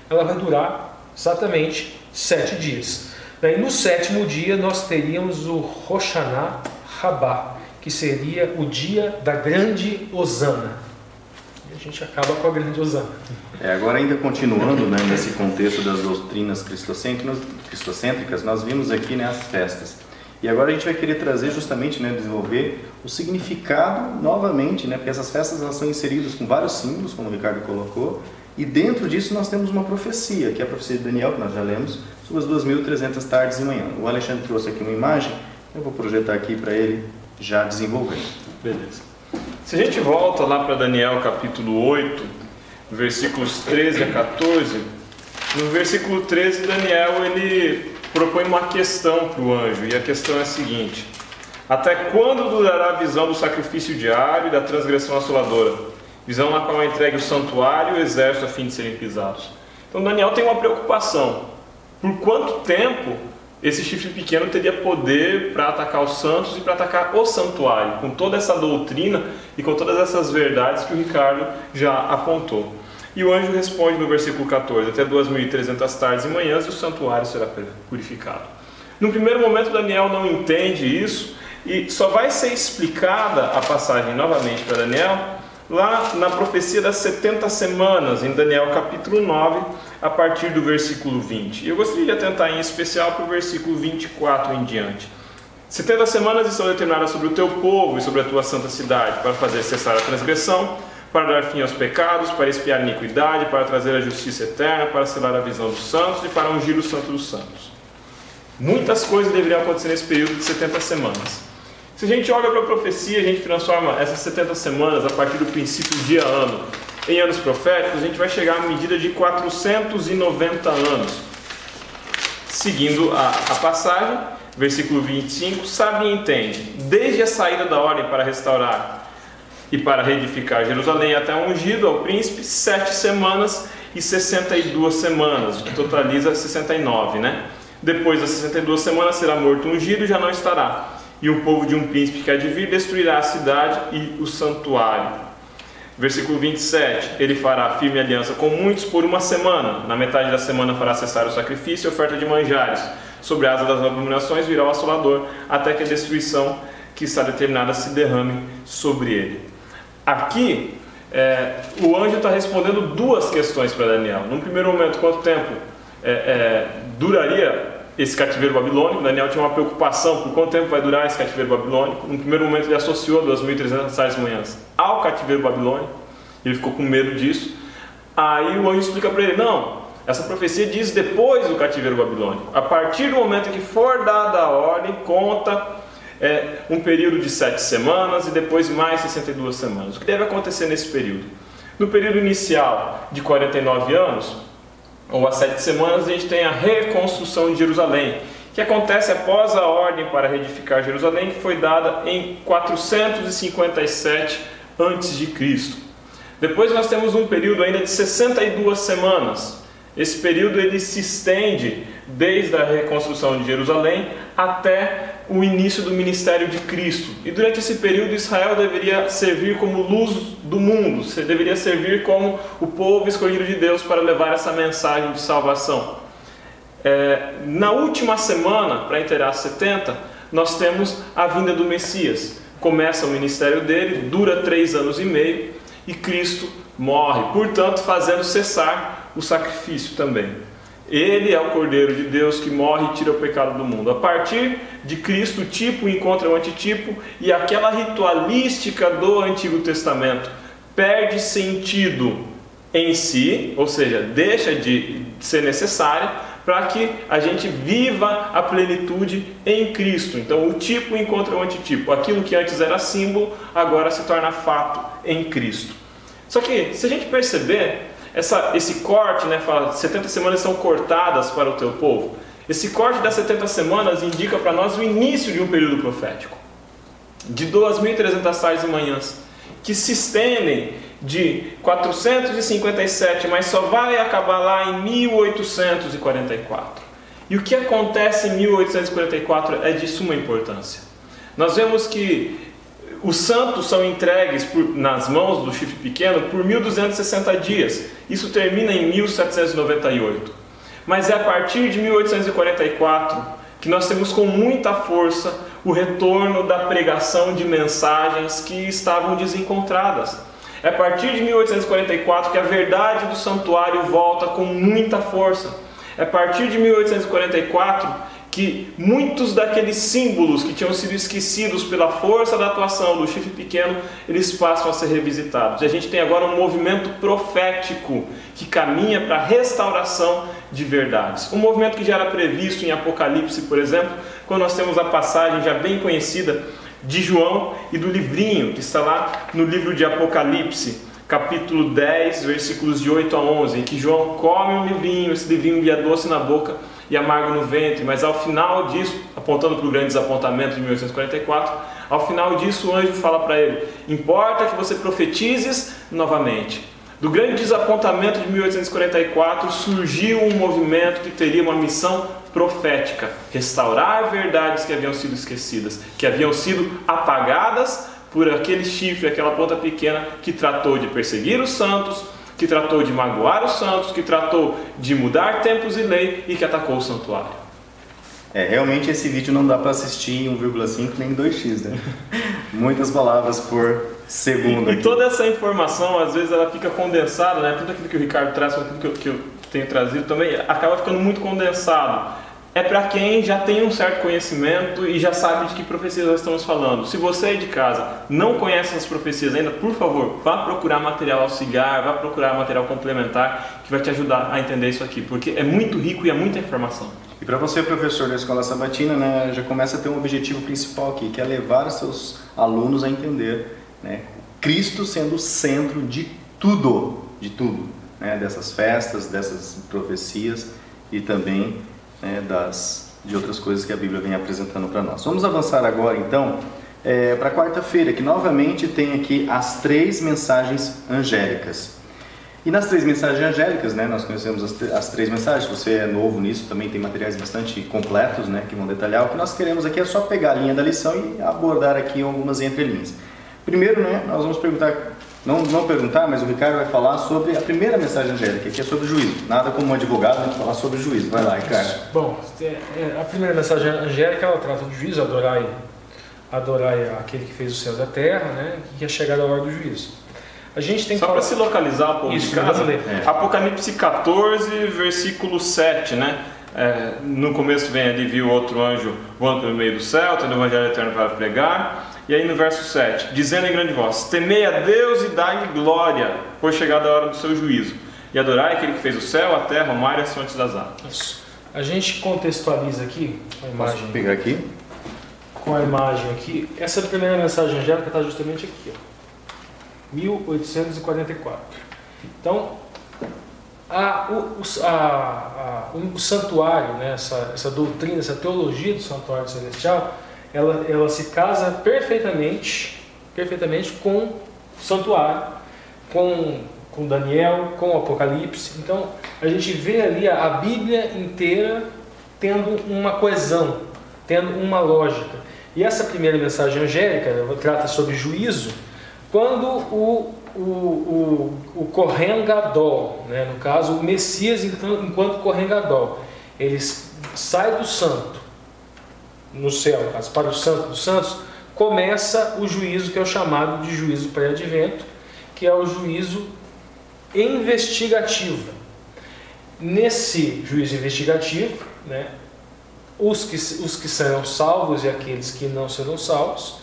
ela vai durar exatamente 7 dias. Daí no 7º dia nós teríamos o Rosh Hashanah Rabbah, que seria o dia da grande Hosana. E a gente acaba com a grande Hosana. Agora, ainda continuando, né, nesse contexto das doutrinas cristocêntricas, nós vimos aqui, né, as festas. E agora a gente vai querer trazer justamente, né, desenvolver o significado novamente, né, porque essas festas elas são inseridas com vários símbolos, como o Ricardo colocou, e dentro disso nós temos uma profecia, que é a profecia de Daniel, que nós já lemos, sobre as 2.300 tardes e manhã. O Alexandre trouxe aqui uma imagem, eu vou projetar aqui para ele já desenvolvendo. Beleza. Se a gente volta lá para Daniel capítulo 8, versículos 13 a 14, no versículo 13 Daniel ele propõe uma questão para o anjo, e a questão é a seguinte: até quando durará a visão do sacrifício diário e da transgressão assoladora? Visão na qual é entregue o santuário e o exército a fim de serem pisados. Então Daniel tem uma preocupação. Por quanto tempo esse chifre pequeno teria poder para atacar os santos e para atacar o santuário, com toda essa doutrina e com todas essas verdades que o Ricardo já apontou? E o anjo responde no versículo 14: até 2.300 tardes e manhãs e o santuário será purificado. No primeiro momento Daniel não entende isso, e só vai ser explicada a passagem novamente para Daniel lá na profecia das 70 semanas, em Daniel capítulo 9, a partir do versículo 20. E eu gostaria de atentar em especial para o versículo 24 em diante. 70 semanas estão determinadas sobre o teu povo e sobre a tua santa cidade, para fazer cessar a transgressão, para dar fim aos pecados, para expiar a iniquidade, para trazer a justiça eterna, para selar a visão dos santos e para ungir o santo dos santos. Muitas coisas deveriam acontecer nesse período de 70 semanas. Se a gente olha para a profecia, a gente transforma essas 70 semanas, a partir do princípio dia-ano, em anos proféticos, a gente vai chegar à medida de 490 anos. Seguindo a passagem, versículo 25, sabe e entende, desde a saída da ordem para restaurar e para reedificar Jerusalém até ungido ao príncipe 7 semanas e 62 semanas, que totaliza 69, né? Depois das 62 semanas será morto ungido e já não estará. E o povo de um príncipe que há de vir destruirá a cidade e o santuário. Versículo 27, ele fará firme aliança com muitos por 1 semana. Na metade da semana fará cessar o sacrifício e oferta de manjares. Sobre a asa das abominações virá o assolador, até que a destruição que está determinada se derrame sobre ele. Aqui, o anjo está respondendo duas questões para Daniel. No primeiro momento, quanto tempo duraria esse cativeiro babilônico? Daniel tinha uma preocupação por quanto tempo vai durar esse cativeiro babilônico. No primeiro momento ele associou 2.300 tardes e manhãs ao cativeiro babilônico, ele ficou com medo disso. Aí o anjo explica para ele, não, essa profecia diz depois do cativeiro babilônico. A partir do momento em que for dada a ordem, conta um período de 7 semanas e depois mais 62 semanas. O que deve acontecer nesse período? No período inicial de 49 anos, ou as 7 semanas, a gente tem a reconstrução de Jerusalém, que acontece após a ordem para reedificar Jerusalém, que foi dada em 457 a.C. Depois nós temos um período ainda de 62 semanas. Esse período ele se estende desde a reconstrução de Jerusalém até o início do ministério de Cristo. E durante esse período Israel deveria servir como luz do mundo, deveria servir como o povo escolhido de Deus para levar essa mensagem de salvação. Na última semana, para inteirar 70, nós temos a vinda do Messias. Começa o ministério dele, dura 3 anos e meio e Cristo morre, portanto fazendo cessar o sacrifício também. Ele é o Cordeiro de Deus que morre e tira o pecado do mundo. A partir de Cristo, o tipo encontra o antitipo e aquela ritualística do Antigo Testamento perde sentido em si, ou seja, deixa de ser necessária para que a gente viva a plenitude em Cristo. Então o tipo encontra o antitipo. Aquilo que antes era símbolo, agora se torna fato em Cristo. Só que, se a gente perceber, esse corte, né, fala 70 semanas são cortadas para o teu povo. Esse corte das 70 semanas indica para nós o início de um período profético, de 2.300 tardes e manhãs, que se estendem de 457, mas só vai acabar lá em 1844. E o que acontece em 1844 é de suma importância. Nós vemos que os santos são entregues nas mãos do chifre pequeno por 1.260 dias. Isso termina em 1798. Mas é a partir de 1844 que nós temos com muita força o retorno da pregação de mensagens que estavam desencontradas. É a partir de 1844 que a verdade do santuário volta com muita força. É a partir de 1844 que muitos daqueles símbolos que tinham sido esquecidos pela força da atuação do chifre pequeno, eles passam a ser revisitados. E a gente tem agora um movimento profético que caminha para a restauração de verdades. Um movimento que já era previsto em Apocalipse, por exemplo, quando nós temos a passagem já bem conhecida de João e do livrinho, que está lá no livro de Apocalipse, capítulo 10, versículos de 8 a 11, em que João come um livrinho, esse livrinho lhe é doce na boca e amargo no ventre, mas ao final disso, apontando para o grande desapontamento de 1844, ao final disso o anjo fala para ele, importa que você profetizes novamente. Do grande desapontamento de 1844 surgiu um movimento que teria uma missão profética, restaurar verdades que haviam sido esquecidas, que haviam sido apagadas por aquele chifre, aquela ponta pequena que tratou de perseguir os santos, que tratou de magoar os santos, que tratou de mudar tempos e lei e que atacou o santuário. Realmente esse vídeo não dá para assistir em 1,5 nem em 2x, né? Muitas palavras por segundo. E toda essa informação, às vezes, ela fica condensada, né? Tudo aquilo que o Ricardo traz, tudo que eu tenho trazido também, acaba ficando muito condensado. É para quem já tem um certo conhecimento e já sabe de que profecias nós estamos falando. Se você aí de casa não conhece essas profecias ainda, por favor, vá procurar material auxiliar, vá procurar material complementar que vai te ajudar a entender isso aqui, porque é muito rico e é muita informação. E para você, professor da Escola Sabatina, né, já começa a ter um objetivo principal aqui, que é levar os seus alunos a entender, né, Cristo sendo o centro de tudo, né, dessas festas, dessas profecias e também de outras coisas que a Bíblia vem apresentando para nós. Vamos avançar agora então para quarta-feira, que novamente tem aqui as 3 mensagens angélicas. E nas 3 mensagens angélicas, né, nós conhecemos as 3 mensagens. Se você é novo nisso, também tem materiais bastante completos, né, que vão detalhar. O que nós queremos aqui é só pegar a linha da lição e abordar aqui algumas entrelinhas. Primeiro, né, nós vamos perguntar, não perguntar, mas o Ricardo vai falar sobre a primeira mensagem angélica, que é sobre juízo. Nada como um advogado a gente falar sobre juízo. Vai lá, Ricardo. Bom, a primeira mensagem angélica, ela trata de juízo, adorar aquele que fez o céu e a terra, né, que é chegada a hora do juízo. A gente tem só para se localizar um pouco de casa, Apocalipse 14, versículo 7, né? No começo vem ali, viu outro anjo voando pelo meio do céu, tendo o evangelho eterno para pregar. E aí no verso 7, dizendo em grande voz: temei a Deus e dai-lhe glória, pois chegada a hora do seu juízo. E adorai aquele que fez o céu, a terra, o mar e as fontes das águas. Isso. A gente contextualiza aqui a imagem. Posso pegar aqui? Com a imagem aqui. Essa primeira mensagem angélica está justamente aqui, ó. 1844. Então, o santuário, né, essa doutrina, essa teologia do santuário celestial, ela se casa perfeitamente com o santuário, com Daniel, com o Apocalipse. Então, a gente vê ali a Bíblia inteira tendo uma coesão, tendo uma lógica. E essa primeira mensagem angélica trata sobre juízo. Quando o Kohen Gadol, né, no caso o Messias enquanto Kohen Gadol, ele sai do santo, no céu, no caso, para o santo dos santos, começa o juízo que é o chamado de juízo pré-advento, que é o juízo investigativo. Nesse juízo investigativo, né, os que serão salvos e aqueles que não serão salvos,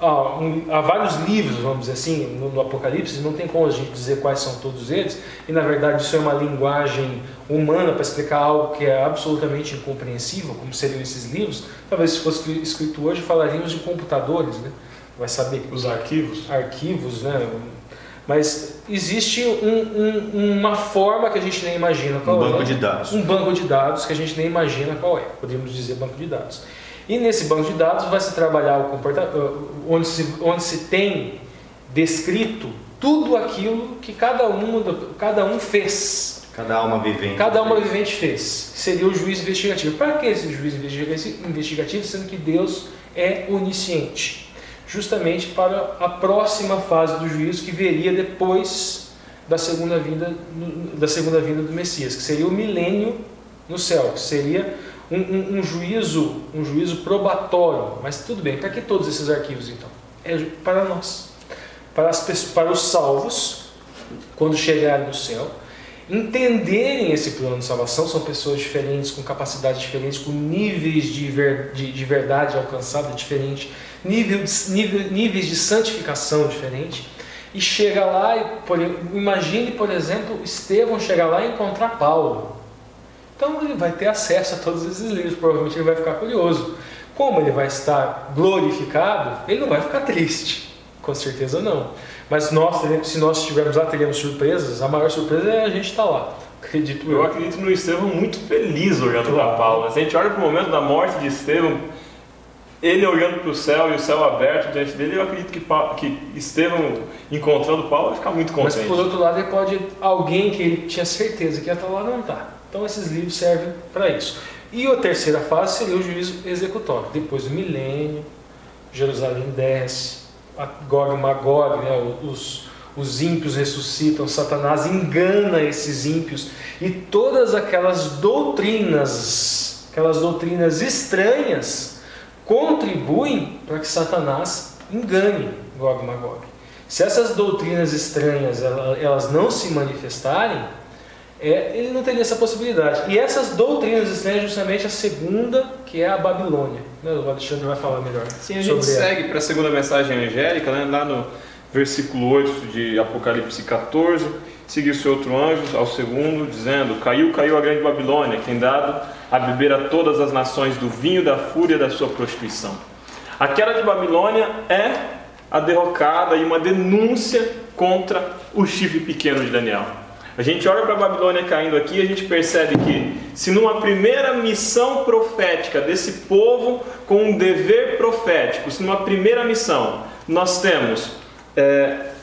há vários livros, vamos dizer assim, no Apocalipse, não tem como a gente dizer quais são todos eles, e na verdade isso é uma linguagem humana para explicar algo que é absolutamente incompreensível, como seriam esses livros. Talvez se fosse escrito hoje falaríamos de computadores, né? Vai saber os arquivos, né? Mas existe uma forma que a gente nem imagina qual é. Um banco de dados. Um banco de dados que a gente nem imagina qual é. Podemos dizer banco de dados. E nesse banco de dados vai se trabalhar o comportamento, onde se tem descrito tudo aquilo que cada um fez. Cada alma vivente. Cada alma vivente fez. Seria o juízo investigativo. Para que esse juízo investigativo, sendo que Deus é onisciente? Justamente para a próxima fase do juízo que viria depois da segunda vinda do Messias, que seria o milênio no céu, que seria um juízo probatório. Mas tudo bem, para que todos esses arquivos então? É para nós, para os salvos, quando chegarem no céu, entenderem esse plano de salvação. São pessoas diferentes, com capacidades diferentes, com níveis de verdade alcançada diferentes, níveis de santificação diferentes. E chega lá, imagine, por exemplo, Estevão chegar lá e encontrar Paulo. Então ele vai ter acesso a todos esses livros, provavelmente ele vai ficar curioso. Como ele vai estar glorificado, ele não vai ficar triste, com certeza não. Mas se nós estivermos lá, teremos surpresas. A maior surpresa é a gente estar lá, acredito eu. Eu acredito no Estevão muito feliz olhando para Paulo. Se a gente olha para o momento da morte de Estevão, ele olhando para o céu e o céu aberto diante dele, eu acredito que Estevão, encontrando Paulo, vai ficar muito contente. Mas por outro lado, alguém que ele tinha certeza que ia estar lá, não está. Então esses livros servem para isso. E a terceira fase seria o juízo executório. Depois do milênio, Jerusalém desce, Gog e Magog, né, os ímpios ressuscitam, Satanás engana esses ímpios, e todas aquelas doutrinas estranhas contribuem para que Satanás engane Gog e Magog. Se essas doutrinas estranhas elas não se manifestarem, ele não teria essa possibilidade. E essas doutrinas estranhas, justamente a segunda, que é a Babilônia. O Alexandre vai falar melhor. Sim, a gente segue para a segunda mensagem angélica, né? Lá no versículo 8 de Apocalipse 14, seguiu-se outro anjo ao segundo, dizendo: caiu a grande Babilônia, que tem dado a beber a todas as nações do vinho da fúria da sua prostituição. A queda de Babilônia é a derrocada e uma denúncia contra o chifre pequeno de Daniel. A gente olha para a Babilônia caindo aqui e a gente percebe que, se numa primeira missão profética desse povo com um dever profético, se numa primeira missão nós temos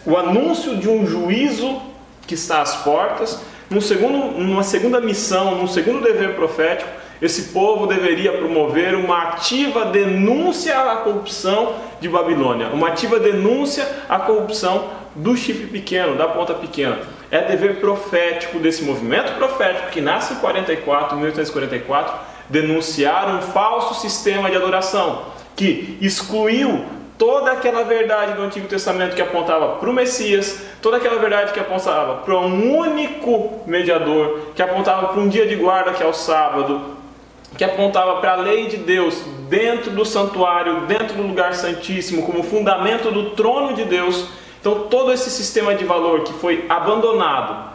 o anúncio de um juízo que está às portas, numa segunda missão, num segundo dever profético, esse povo deveria promover uma ativa denúncia à corrupção de Babilônia, uma ativa denúncia à corrupção do chifre pequeno, da ponta pequena. É dever profético desse movimento profético que nasce em 1844, denunciar um falso sistema de adoração que excluiu toda aquela verdade do Antigo Testamento que apontava para o Messias, toda aquela verdade que apontava para um único mediador, que apontava para um dia de guarda que é o sábado, que apontava para a lei de Deus dentro do santuário, dentro do lugar santíssimo, como fundamento do trono de Deus. Então todo esse sistema de valor que foi abandonado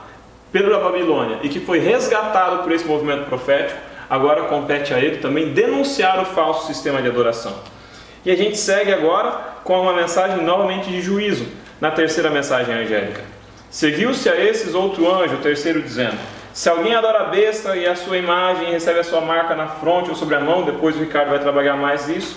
pela Babilônia e que foi resgatado por esse movimento profético, agora compete a ele também denunciar o falso sistema de adoração. E a gente segue agora com uma mensagem novamente de juízo, na terceira mensagem angélica. Seguiu-se a esses outro anjo, o terceiro, dizendo: se alguém adora a besta e a sua imagem e recebe a sua marca na fronte ou sobre a mão, depois o Ricardo vai trabalhar mais isso,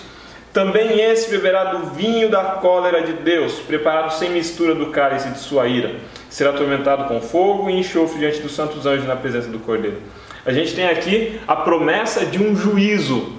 também esse beberá do vinho da cólera de Deus, preparado sem mistura do cálice de sua ira. Será atormentado com fogo e enxofre diante dos santos anjos na presença do Cordeiro. A gente tem aqui a promessa de um juízo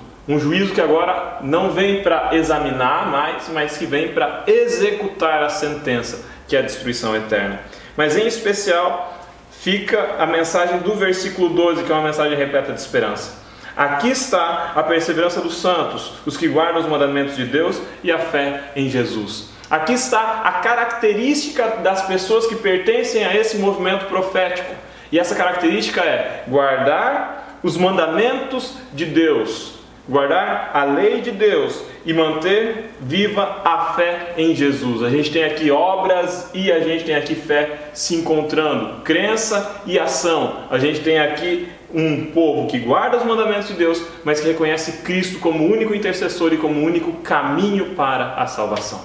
que agora não vem para examinar mais, mas que vem para executar a sentença, que é a destruição eterna. Mas em especial fica a mensagem do versículo 12, que é uma mensagem repleta de esperança. Aqui está a perseverança dos santos, os que guardam os mandamentos de Deus e a fé em Jesus. Aqui está a característica das pessoas que pertencem a esse movimento profético. E essa característica é guardar os mandamentos de Deus, guardar a lei de Deus e manter viva a fé em Jesus. A gente tem aqui obras e a gente tem aqui fé se encontrando, crença e ação. A gente tem aqui um povo que guarda os mandamentos de Deus, mas que reconhece Cristo como único intercessor e como único caminho para a salvação.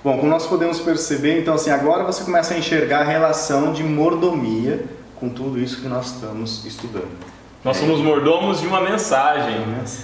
Bom, como nós podemos perceber, então assim, agora você começa a enxergar a relação de mordomia com tudo isso que nós estamos estudando. Nós somos mordomos de uma mensagem.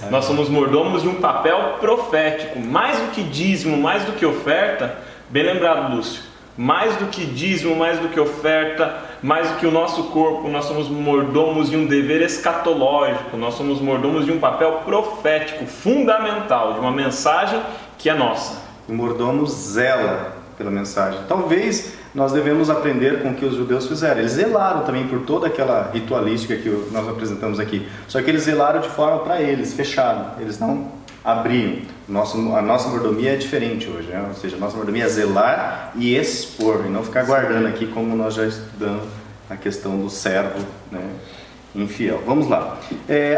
Nós somos mordomos de um papel profético. Mais do que dízimo, mais do que oferta, bem lembrado, Lúcio, mais do que dízimo, mais do que oferta, mais do que o nosso corpo, nós somos mordomos de um dever escatológico, nós somos mordomos de um papel profético, fundamental, de uma mensagem que é nossa. O mordomo zela pela mensagem. Talvez nós devemos aprender com o que os judeus fizeram. Eles zelaram também por toda aquela ritualística que nós apresentamos aqui. Só que eles zelaram de forma para eles, fechado. Eles não abriam. A nossa mordomia é diferente hoje, né? Ou seja, a nossa mordomia é zelar e expor, e não ficar guardando aqui como nós já estudamos a questão do servo, né, infiel. Vamos lá.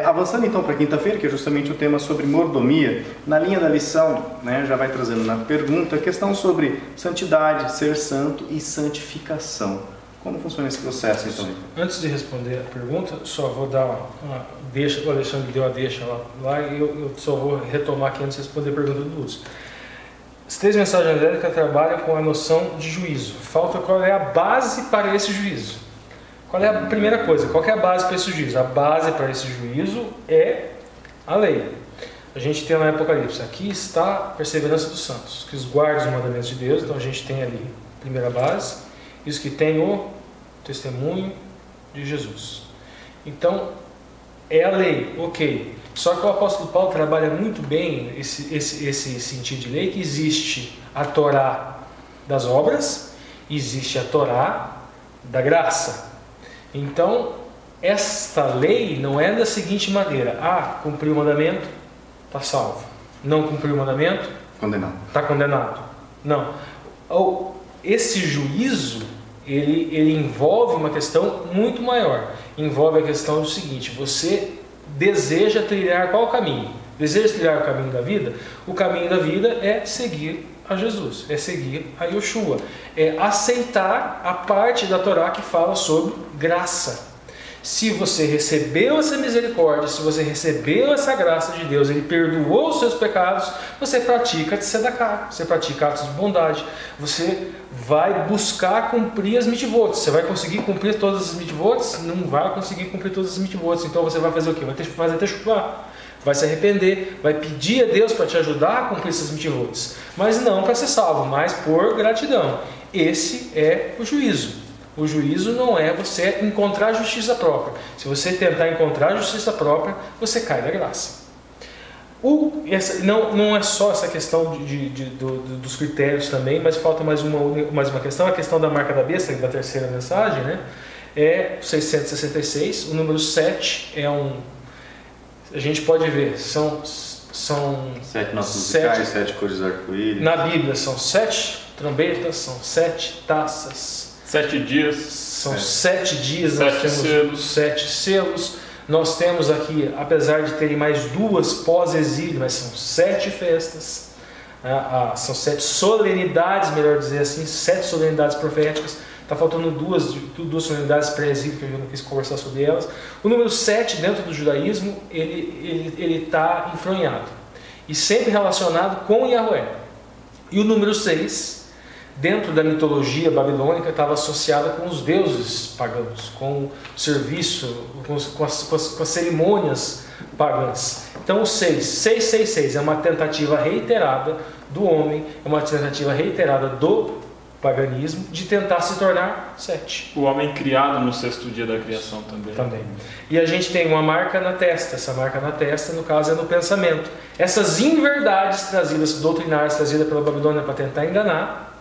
Avançando então para quinta-feira, que é justamente o tema sobre mordomia, na linha da lição, né, já vai trazendo na pergunta a questão sobre santidade, ser santo e santificação. Como funciona esse processo então? Antes de responder a pergunta, só vou dar uma deixa, o Alexandre deu a deixa lá e eu só vou retomar aqui antes de responder a pergunta do Lúcio. As três mensagens angélicas trabalham com a noção de juízo. Falta qual é a base para esse juízo. Qual é a primeira coisa? Qual é a base para esse juízo? A base para esse juízo é a lei. A gente tem no Apocalipse, aqui está a perseverança dos santos, que os guardam os mandamentos de Deus. Então a gente tem ali a primeira base, isso que tem o testemunho de Jesus. Então é a lei, ok. Só que o apóstolo Paulo trabalha muito bem esse sentido de lei, que existe a Torá das obras, existe a Torá da graça. Então, esta lei não é da seguinte maneira: cumpriu o mandamento, está salvo. Não cumpriu o mandamento, condenado. Está condenado. Não. Esse juízo, ele envolve uma questão muito maior. Envolve a questão do seguinte: você deseja trilhar qual caminho? Deseja trilhar o caminho da vida? O caminho da vida é seguir a Jesus, é seguir a Yoshua, é aceitar a parte da Torá que fala sobre graça. Se você recebeu essa misericórdia, se você recebeu essa graça de Deus, Ele perdoou os seus pecados, você pratica tzedakah, você pratica atos de bondade, você vai buscar cumprir as mitzvot. Você vai conseguir cumprir todas as mitzvot? Não vai conseguir cumprir todas as mitzvot. Então você vai fazer o quê? Vai fazer teshuvah, vai se arrepender, vai pedir a Deus para te ajudar a cumprir essas mitzvot. Mas não para ser salvo, mas por gratidão. Esse é o juízo. O juízo não é você encontrar justiça própria. Se você tentar encontrar justiça própria, você cai da graça. Não é só essa questão dos critérios também, mas falta mais uma questão, a questão da marca da besta, da terceira mensagem, né? É 666, o número 7 é a gente pode ver, são 7 notas musicais, 7 cores do arco-íris. Na Bíblia são 7 trombetas, são 7 taças. 7 dias. São 7 dias, 7 nós temos selos. 7 selos. Nós temos aqui, apesar de terem mais 2 pós-exílio, mas são 7 festas. São 7 solenidades, melhor dizer assim, 7 solenidades proféticas. Está faltando duas solenidades pré-exílio, que eu não quis conversar sobre elas. O número 7, dentro do judaísmo, ele está enfronhado. E sempre relacionado com Yahweh. E o número 6... dentro da mitologia babilônica, estava associada com os deuses pagãos, com o serviço, com as cerimônias pagãs. Então o 666 é uma tentativa reiterada do homem, é uma tentativa reiterada do paganismo de tentar se tornar 7. O homem criado no 6º dia da criação também. E a gente tem uma marca na testa. Essa marca na testa, no caso, é no pensamento. Essas inverdades doutrinárias trazidas pela Babilônia para tentar enganar,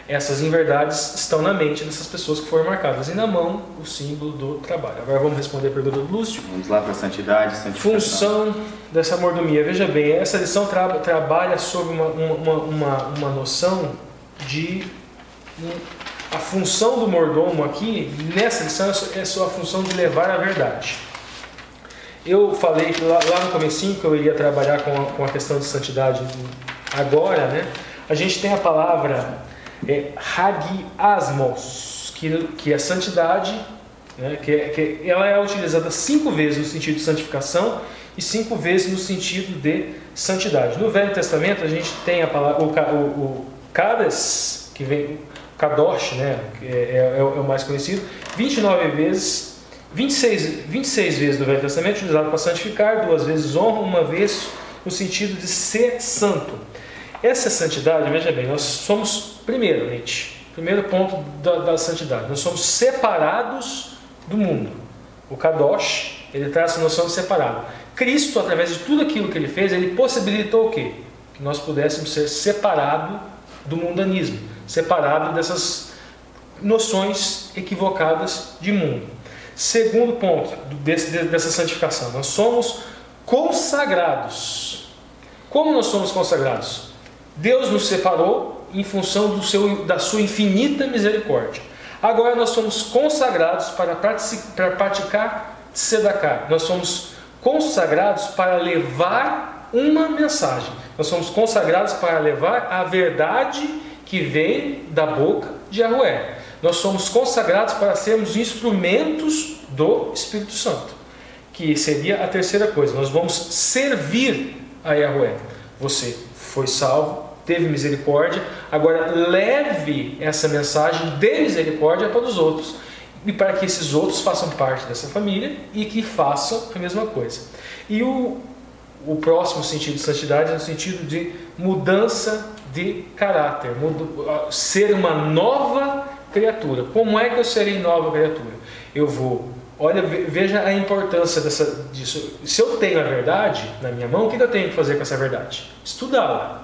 essas inverdades estão na mente dessas pessoas que foram marcadas. E na mão, o símbolo do trabalho. Agora vamos responder a pergunta do Lúcio. Vamos lá para a santidade, santificação. Função dessa mordomia. Veja bem, essa lição trabalha sobre uma noção de... A função do mordomo aqui, nessa lição, é só a função de levar a verdade. Eu falei que lá no comecinho que eu iria trabalhar com a questão de santidade agora, né? A gente tem a palavra... hagiasmos, que é santidade, né, que ela é utilizada 5 vezes no sentido de santificação e 5 vezes no sentido de santidade. No Velho Testamento a gente tem a palavra, o Kades, que vem, Kadosh, né, que é o mais conhecido, 29 vezes, 26 vezes no Velho Testamento utilizado para santificar, 2 vezes honra, 1 vez no sentido de ser santo. Essa santidade, veja bem, nós somos, primeiro ponto da santidade, nós somos separados do mundo. O Kadosh, ele traz essa noção de separado. Cristo, através de tudo aquilo que ele fez, ele possibilitou o quê? Que nós pudéssemos ser separados do mundanismo, separados dessas noções equivocadas de mundo. Segundo ponto dessa santificação, nós somos consagrados. Como nós somos consagrados? Deus nos separou em função da sua infinita misericórdia. Agora nós somos consagrados para praticar tzedakah. Nós somos consagrados para levar uma mensagem. Nós somos consagrados para levar a verdade que vem da boca de Yahweh. Nós somos consagrados para sermos instrumentos do Espírito Santo, que seria a terceira coisa. Nós vamos servir a Yahweh. Você foi salvo, teve misericórdia, agora leve essa mensagem de misericórdia para os outros, e para que esses outros façam parte dessa família e que façam a mesma coisa. E o próximo sentido de santidade é no sentido de mudança de caráter, ser uma nova criatura. Como é que eu serei nova criatura? Veja a importância disso. Se eu tenho a verdade na minha mão, o que eu tenho que fazer com essa verdade? Estudá-la.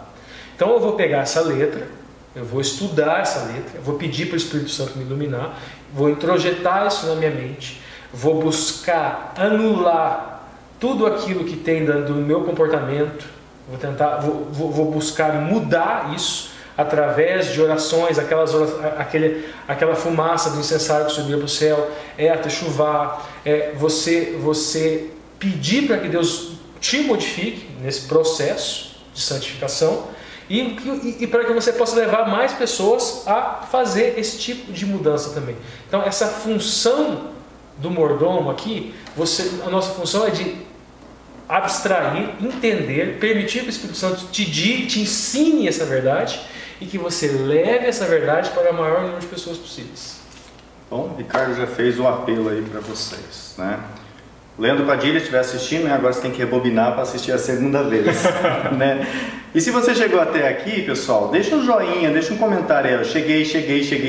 Então eu vou pegar essa letra, eu vou estudar essa letra, eu vou pedir para o Espírito Santo me iluminar, vou introjetar isso na minha mente, vou buscar anular tudo aquilo que tem do meu comportamento, vou buscar mudar isso através de orações, aquela fumaça do incensário que subia para o céu, a techuvá, você pedir para que Deus te modifique nesse processo de santificação, e para que você possa levar mais pessoas a fazer esse tipo de mudança também. Então essa função do mordomo aqui, a nossa função é de abstrair, entender, permitir que o Espírito Santo te ensine essa verdade e que você leve essa verdade para o maior número de pessoas possíveis. Bom, Ricardo já fez o apelo aí para vocês, né? Leandro Padilha estiver assistindo, né? Agora você tem que rebobinar para assistir a segunda vez, né? E se você chegou até aqui, pessoal, deixa um joinha, deixa um comentário aí, eu cheguei,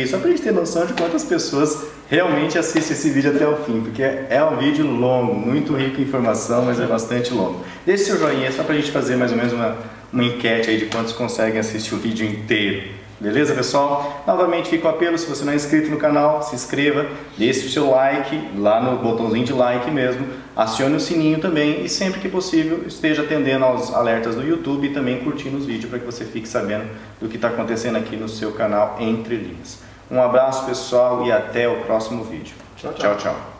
só para a gente ter noção de quantas pessoas realmente assistem esse vídeo até o fim, porque é um vídeo longo, muito rico em informação, mas é bastante longo. Deixe seu joinha só para a gente fazer mais ou menos uma enquete aí de quantos conseguem assistir o vídeo inteiro. Beleza, pessoal? Novamente fica o apelo, se você não é inscrito no canal, se inscreva, deixe o seu like, lá no botãozinho de like mesmo, acione o sininho também e sempre que possível esteja atendendo aos alertas do YouTube e também curtindo os vídeos para que você fique sabendo do que está acontecendo aqui no seu canal Entre Linhas. Um abraço, pessoal, e até o próximo vídeo. Tchau, tchau. Tchau, tchau.